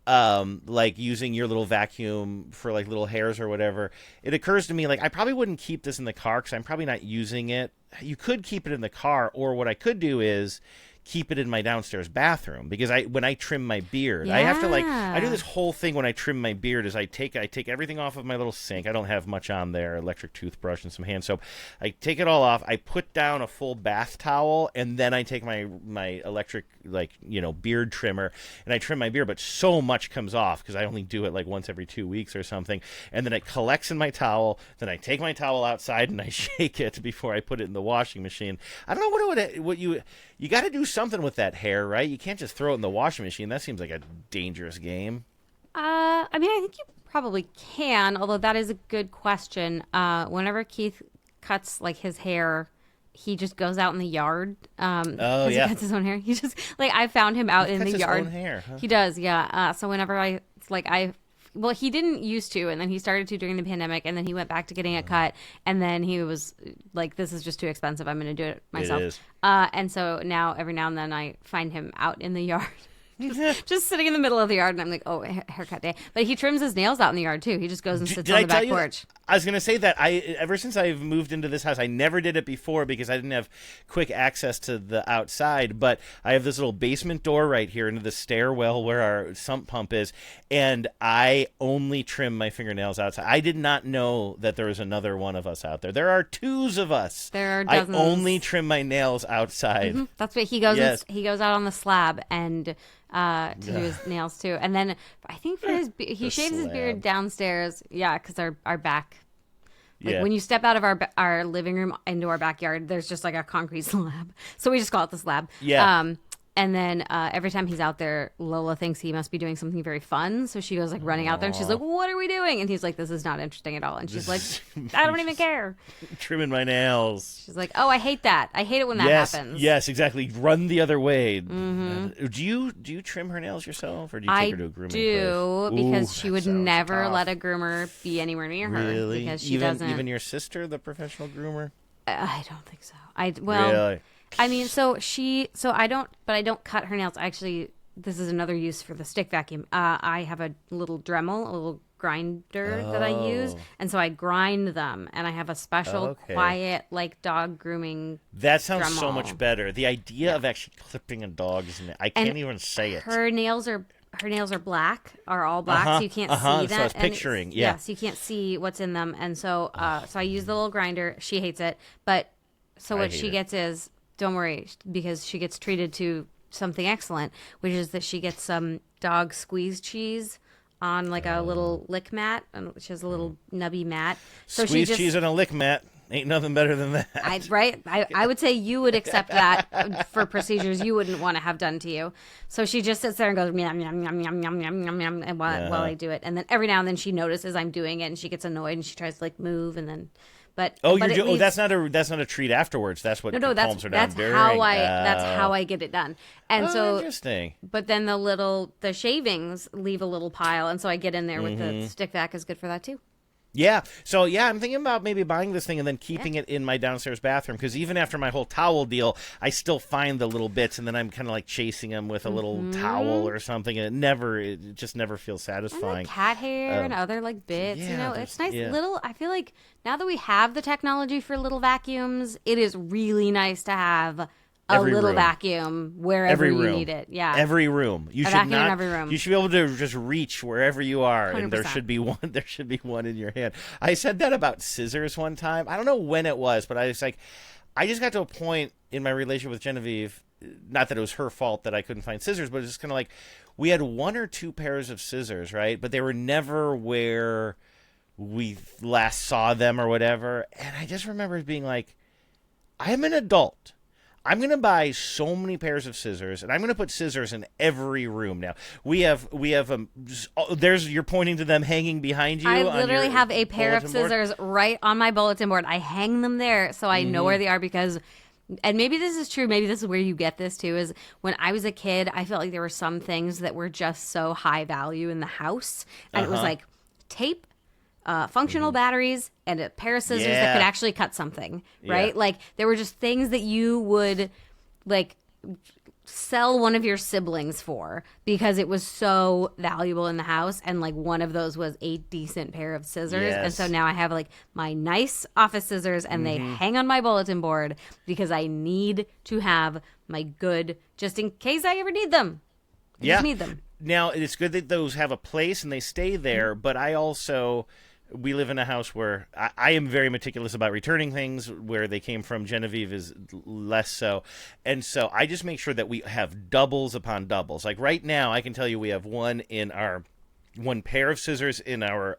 using your little vacuum for little hairs or whatever, it occurs to me I probably wouldn't keep this in the car because I'm probably not using it. You could keep it in the car, or what I could do is keep it in my downstairs bathroom, because when I trim my beard, I have to I do this whole thing when I trim my beard is I take everything off of my little sink. I don't have much on there, electric toothbrush and some hand soap. I take it all off. I put down a full bath towel, and then I take my electric beard trimmer and I trim my beard, but so much comes off because I only do it once every 2 weeks or something, and then it collects in my towel. Then I take my towel outside and I shake it before I put it in the washing machine. I don't know what you got to do something with that hair, right? You can't just throw it in the washing machine. That seems like a dangerous game. I think you probably can, although that is a good question. Whenever Keith cuts his hair, he just goes out in the yard. He cuts his own hair. He just I found him out in the yard. His own hair, huh? He does, yeah. So whenever he didn't used to, and then he started to during the pandemic, and then he went back to getting it cut, and then he was this is just too expensive. I'm going to do it myself. It is. And so now, every now and then, I find him out in the yard. Just sitting in the middle of the yard, and I'm like, oh, haircut day. But he trims his nails out in the yard, too. He just goes and sits on the back porch. I was going to say that ever since I've moved into this house, I never did it before because I didn't have quick access to the outside, but I have this little basement door right here into the stairwell where our sump pump is, and I only trim my fingernails outside. I did not know that there was another one of us out there. There are twos of us. There are dozens. I only trim my nails outside. Mm-hmm. That's what he goes. Yes. He goes out on the slab and to do his nails too, and then I think for he shaves his beard downstairs. Yeah, because our back, when you step out of our living room into our backyard, there's just a concrete slab, so we just call it the slab. Yeah. And then every time he's out there, Lola thinks he must be doing something very fun. So she goes running out there, and she's like, "What are we doing?" And he's like, "This is not interesting at all." And she's like, "I don't even care." Trimming my nails. She's like, "Oh, I hate that. I hate it when that happens." Yes, exactly. Run the other way. Mm-hmm. Do you trim her nails yourself, or do you take her to a grooming place? I do, because she would never let a groomer be anywhere near her. Really? Because she doesn't. Even your sister, the professional groomer? I don't think so. Really? I don't cut her nails. Actually, this is another use for the stick vacuum. I have a little Dremel, a little grinder that I use, and so I grind them, and I have a special quiet dog grooming. That sounds Dremel. So much better. The idea of actually clipping a dog's nail, I can't even say it. Her nails are black, are all black, so you can't see that. So I was picturing, yes, you can't see what's in them, and so I use the little grinder. She hates it, but so what she gets is don't worry, because she gets treated to something excellent, which is that she gets some dog squeeze cheese on like a little lick mat, and she has a little nubby mat. So Squeeze cheese on a lick mat. Ain't nothing better than that. I would say you would accept that for procedures you wouldn't want to have done to you. So she just sits there and goes, yum, yum, yum, yum, yum, yum, yum, yum, and while I do it. And then every now and then she notices I'm doing it, and she gets annoyed, and she tries to like move, and then... that's not a treat afterwards. That's what calms her down. That's how I get it done. And so interesting. But then the shavings leave a little pile, and so I get in there with the stick vac is good for that too. Yeah. So, I'm thinking about maybe buying this thing and then keeping it in my downstairs bathroom, because even after my whole towel deal, I still find the little bits, and then I'm kind of like chasing them with a little towel or something, and it just never feels satisfying. And cat hair and other like bits, it's nice yeah. little. I feel like now that we have the technology for little vacuums, it is really nice to have Every little room. Vacuum wherever you need it. Yeah. Every room. You should vacuum not. in every room. You should be able to just reach wherever you are, 100%. and there should be one. There should be one in your hand. I said that about scissors one time. I don't know when it was, but I was like, I just got to a point in my relationship with Genevieve. Not that it was her fault that I couldn't find scissors, but it's just kind of like we had 1 or 2 pairs of scissors, right? But they were never where we last saw them or whatever. And I just remember it being like, I'm an adult. I'm going to buy so many pairs of scissors, and I'm going to put scissors in every room now. We have you're pointing to them hanging behind you. I literally have a pair of scissors right on my bulletin board. I hang them there so I know where they are, because, and maybe this is true, maybe this is where you get this too, is when I was a kid, I felt like there were some things that were just so high value in the house, and it was like tape, functional batteries, and a pair of scissors that could actually cut something, right? Yeah. Like, there were just things that you would, like, sell one of your siblings for because it was so valuable in the house, and, like, one of those was a decent pair of scissors. Yes. And so now I have, like, my nice office scissors, and they hang on my bulletin board because I need to have my good, just in case I ever need them. I just need them. Now, it's good that those have a place and they stay there, but we live in a house where I am very meticulous about returning things where they came from. Genevieve is less so. And so I just make sure that we have doubles upon doubles. Like right now, I can tell you we have one pair of scissors in our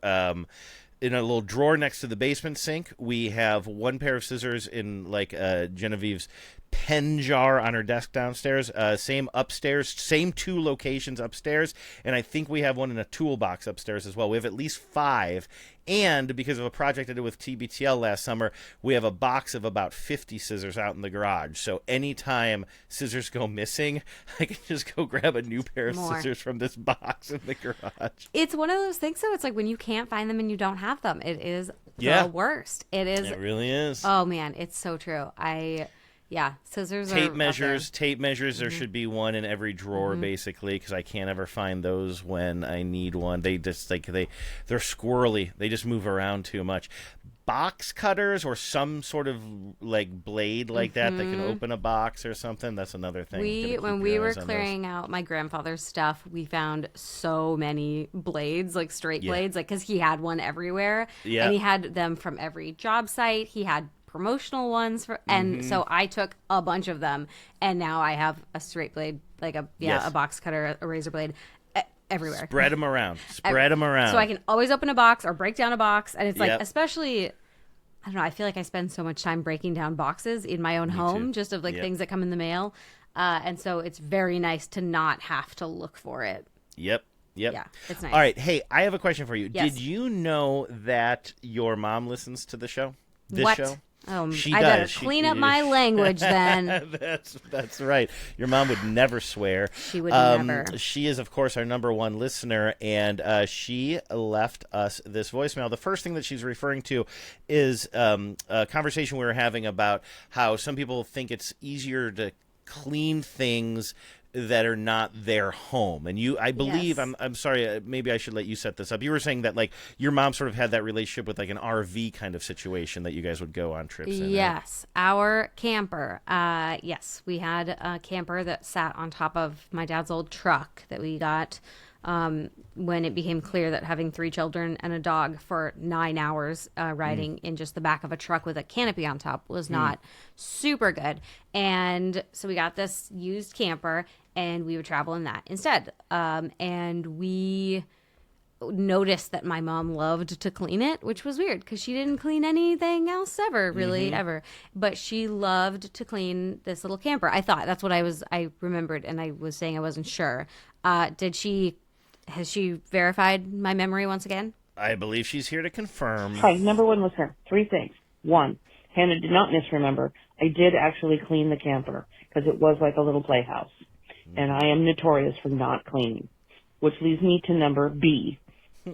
in a little drawer next to the basement sink. We have one pair of scissors in like Genevieve's pen jar on her desk downstairs. Same upstairs, same 2 locations upstairs, and I think we have one in a toolbox upstairs as well. We have at least 5, and because of a project I did with TBTL last summer, we have a box of about 50 scissors out in the garage. So anytime scissors go missing, I can just go grab a new pair of scissors from this box in the garage. It's one of those things, though. It's like when you can't find them and you don't have them, it is the worst. It is. It really is. Oh man, it's so true. Scissors. Tape measures. There should be one in every drawer, basically, because I can't ever find those when I need one. They just they're squirrely. They just move around too much. Box cutters or some sort of like blade like that can open a box or something. That's another thing. When we were clearing out my grandfather's stuff, we found so many blades, like straight blades, like because he had one everywhere, and he had them from every job site. He had promotional ones and so I took a bunch of them, and now I have a straight blade, like a box cutter, a razor blade everywhere. Spread them around. So I can always open a box or break down a box, and it's like, especially, I don't know, I feel like I spend so much time breaking down boxes in my own home, just of like things that come in the mail, and so it's very nice to not have to look for it. Yep. Yeah, it's nice. All right, hey, I have a question for you. Yes. Did you know that your mom listens to the show? This show? I better clean up my language then. That's right. Your mom would never swear. She would never. She is, of course, our number 1 listener, and she left us this voicemail. The first thing that she's referring to is a conversation we were having about how some people think it's easier to clean things that are not their home. And I believe, I'm sorry, maybe I should let you set this up. You were saying that like your mom sort of had that relationship with like an RV kind of situation that you guys would go on trips in. Yes, our camper. Yes, we had a camper that sat on top of my dad's old truck that we got when it became clear that having 3 children and a dog for 9 hours riding in just the back of a truck with a canopy on top was not super good. And so we got this used camper, and we would travel in that instead. And we noticed that my mom loved to clean it, which was weird because she didn't clean anything else ever, really, ever. But she loved to clean this little camper. I thought that's what I remembered, and I was saying I wasn't sure. Has she verified my memory once again? I believe she's here to confirm. Hi, number one listener. 3 things. 1, Hannah did not misremember. I did actually clean the camper because it was like a little playhouse. And I am notorious for not cleaning, which leads me to number B.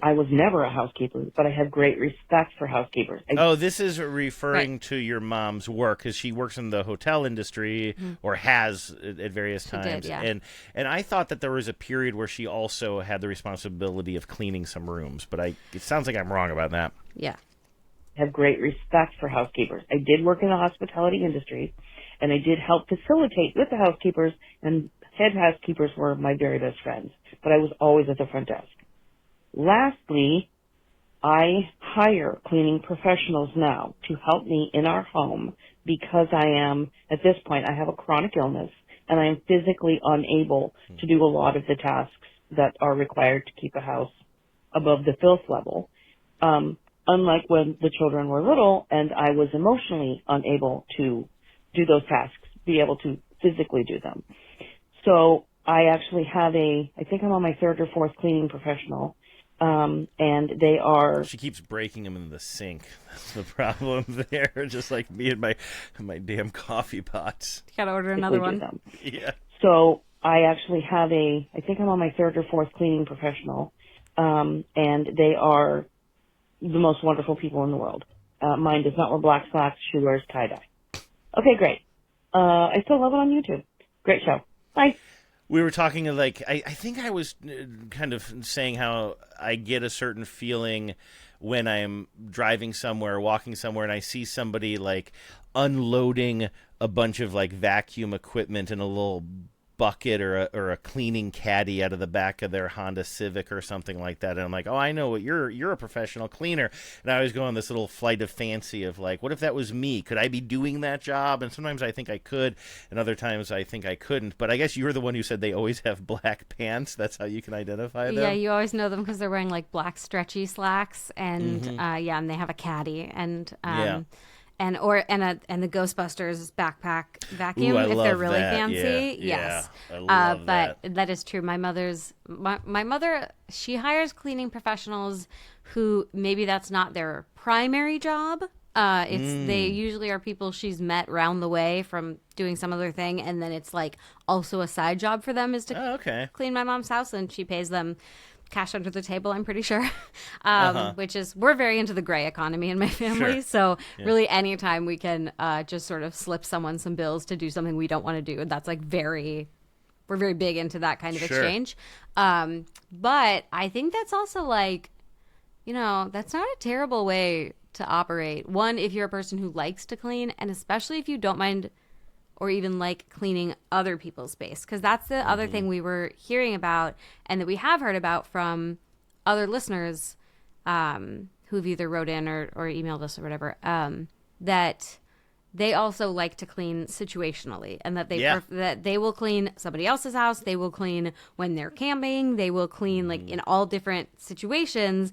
I was never a housekeeper, but I have great respect for housekeepers. This is referring to your mom's work, because she works in the hotel industry, or has at various times. Did, yeah. And I thought that there was a period where she also had the responsibility of cleaning some rooms, but it sounds like I'm wrong about that. Yeah. I have great respect for housekeepers. I did work in the hospitality industry, and I did help facilitate with the housekeepers, and head housekeepers were my very best friends, but I was always at the front desk. Lastly, I hire cleaning professionals now to help me in our home because at this point, I have a chronic illness and I am physically unable to do a lot of the tasks that are required to keep a house above the filth level. Unlike when the children were little and I was emotionally unable to do those tasks, be able to physically do them. So I actually have I think I'm on my 3rd or 4th cleaning professional. And they are... She keeps breaking them in the sink. That's the problem there, just like me and my damn coffee pots. You gotta order another one. Yeah. So I actually have I think I'm on my 3rd or 4th cleaning professional, and they are the most wonderful people in the world. Mine does not wear black slacks. She wears tie-dye. Okay, great. I still love it on YouTube. Great show. Bye. We were talking I think I was kind of saying how I get a certain feeling when I'm driving somewhere, walking somewhere, and I see somebody like unloading a bunch of like vacuum equipment in a little bucket or a cleaning caddy out of the back of their Honda Civic or something like that. And I'm like, oh, I know what you're a professional cleaner. And I always go on this little flight of fancy of like, what if that was me? Could I be doing that job? And sometimes I think I could, and other times I think I couldn't. But I guess you're the one who said they always have black pants. That's how you can identify them. Yeah, you always know them because they're wearing like black stretchy slacks, and and they have a caddy, and And the Ghostbusters backpack vacuum. Ooh, I if love they're really that. fancy, Yeah, yes. I love but that is true. My mother, she hires cleaning professionals who maybe that's not their primary job. They usually are people she's met round the way from doing some other thing, and then it's like also a side job for them is to clean my mom's house, and she pays them cash under the table, I'm pretty sure, which is, we're very into the gray economy in my family. Sure. So really anytime we can just sort of slip someone some bills to do something we don't want to do, that's like we're very big into that kind of exchange. But I think that's also like, that's not a terrible way to operate. One, if you're a person who likes to clean, and especially if you don't mind or even like cleaning other people's space. Because that's the other thing we were hearing about, and that we have heard about from other listeners who've either wrote in or emailed us or whatever, that they also like to clean situationally, and that that they will clean somebody else's house, they will clean when they're camping, they will clean like in all different situations,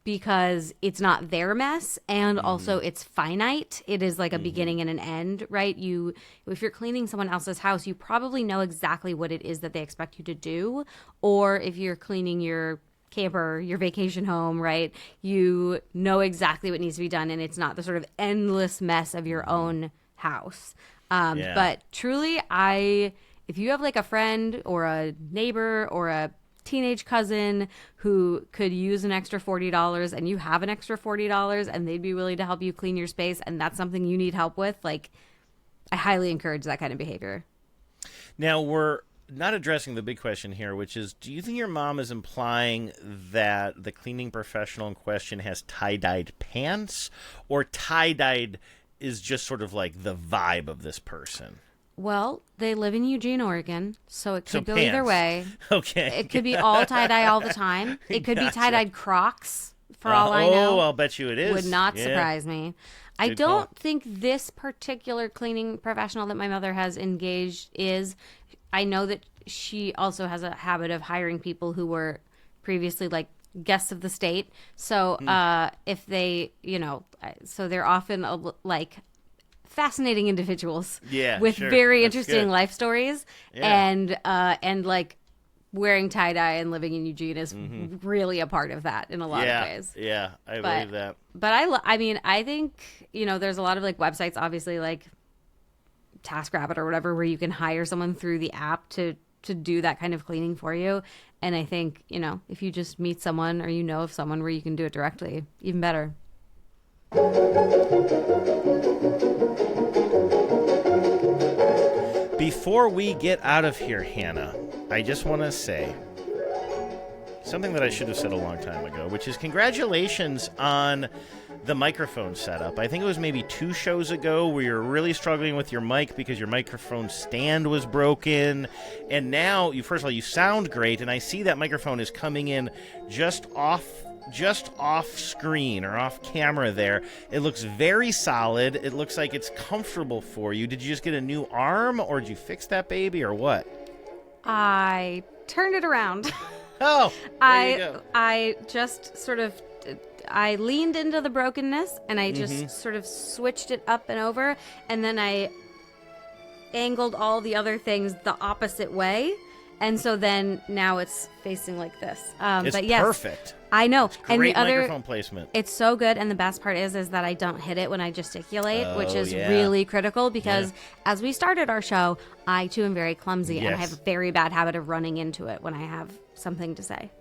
because it's not their mess, and also it's finite. It is like a beginning and an end, right? If you're cleaning someone else's house, you probably know exactly what it is that they expect you to do. Or if you're cleaning your camper, your vacation home, right? You know exactly what needs to be done, and it's not the sort of endless mess of your own house. But truly, if you have like a friend or a neighbor or a teenage cousin who could use an extra $40, and you have an extra $40 and they'd be willing to help you clean your space, and that's something you need help with, like, I highly encourage that kind of behavior. Now, we're not addressing the big question here, which is, do you think your mom is implying that the cleaning professional in question has tie-dyed pants, or tie-dyed is just sort of like the vibe of this person? Well, they live in Eugene, Oregon, so it could go pants. either way. Okay. It could be all tie-dye all the time. It could be tie-dyed Crocs, for all I know. Oh, I'll bet you it is. Would not surprise me. I Good don't call. think this particular cleaning professional that my mother has engaged is. I know that she also has a habit of hiring people who were previously like guests of the state. So if they, so they're often like fascinating individuals with sure. very That's interesting good. life stories, and like wearing tie-dye and living in Eugene is really a part of that in a lot of ways. Yeah, I believe that. But I think, there's a lot of like websites, obviously like TaskRabbit or whatever, where you can hire someone through the app to do that kind of cleaning for you. And I think, if you just meet someone or of someone where you can do it directly, even better. Before we get out of here, Hannah, I just want to say something that I should have said a long time ago, which is congratulations on the microphone setup. I think it was maybe 2 shows ago where you were really struggling with your mic because your microphone stand was broken. And now, first of all, you sound great, and I see that microphone is coming in just off screen or off camera there. It looks very solid. It looks like it's comfortable for you. Did you just get a new arm, or did you fix that baby, or what? I turned it around. Oh, there you go. I just sort of, I leaned into the brokenness and I just sort of switched it up and over, and then I angled all the other things the opposite way. And so then now it's facing like this. It's but yes, perfect. I know. Great and the other microphone placement. It's so good, and the best part is that I don't hit it when I gesticulate, which is yeah. really critical because as we started our show, I too am very clumsy, and I have a very bad habit of running into it when I have something to say.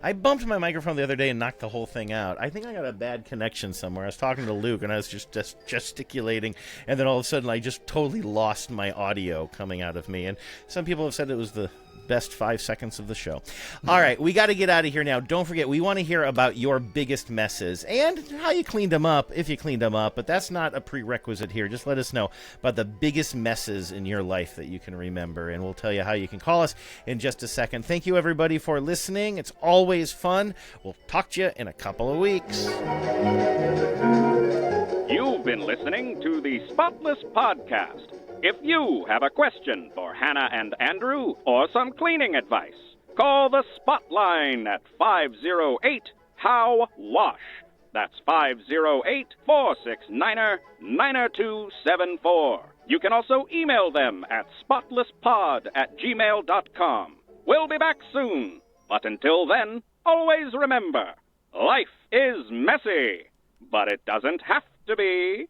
I bumped my microphone the other day and knocked the whole thing out. I think I got a bad connection somewhere. I was talking to Luke, and I was just gesticulating, and then all of a sudden I just totally lost my audio coming out of me. And some people have said it was the best 5 seconds of the show. All right, we got to get out of here now. Don't forget, we want to hear about your biggest messes and how you cleaned them up, if you cleaned them up, but that's not a prerequisite here. Just let us know about the biggest messes in your life that you can remember, and we'll tell you how you can call us in just a second. Thank you, everybody, for listening. It's always fun. We'll talk to you in a couple of weeks. You've been listening to the Spotless Podcast. If you have a question for Hannah and Andrew or some cleaning advice, call the Spotline at 508-HOW-WASH. That's 508-469-9274. You can also email them at spotlesspod@gmail.com. We'll be back soon. But until then, always remember, life is messy, but it doesn't have to be.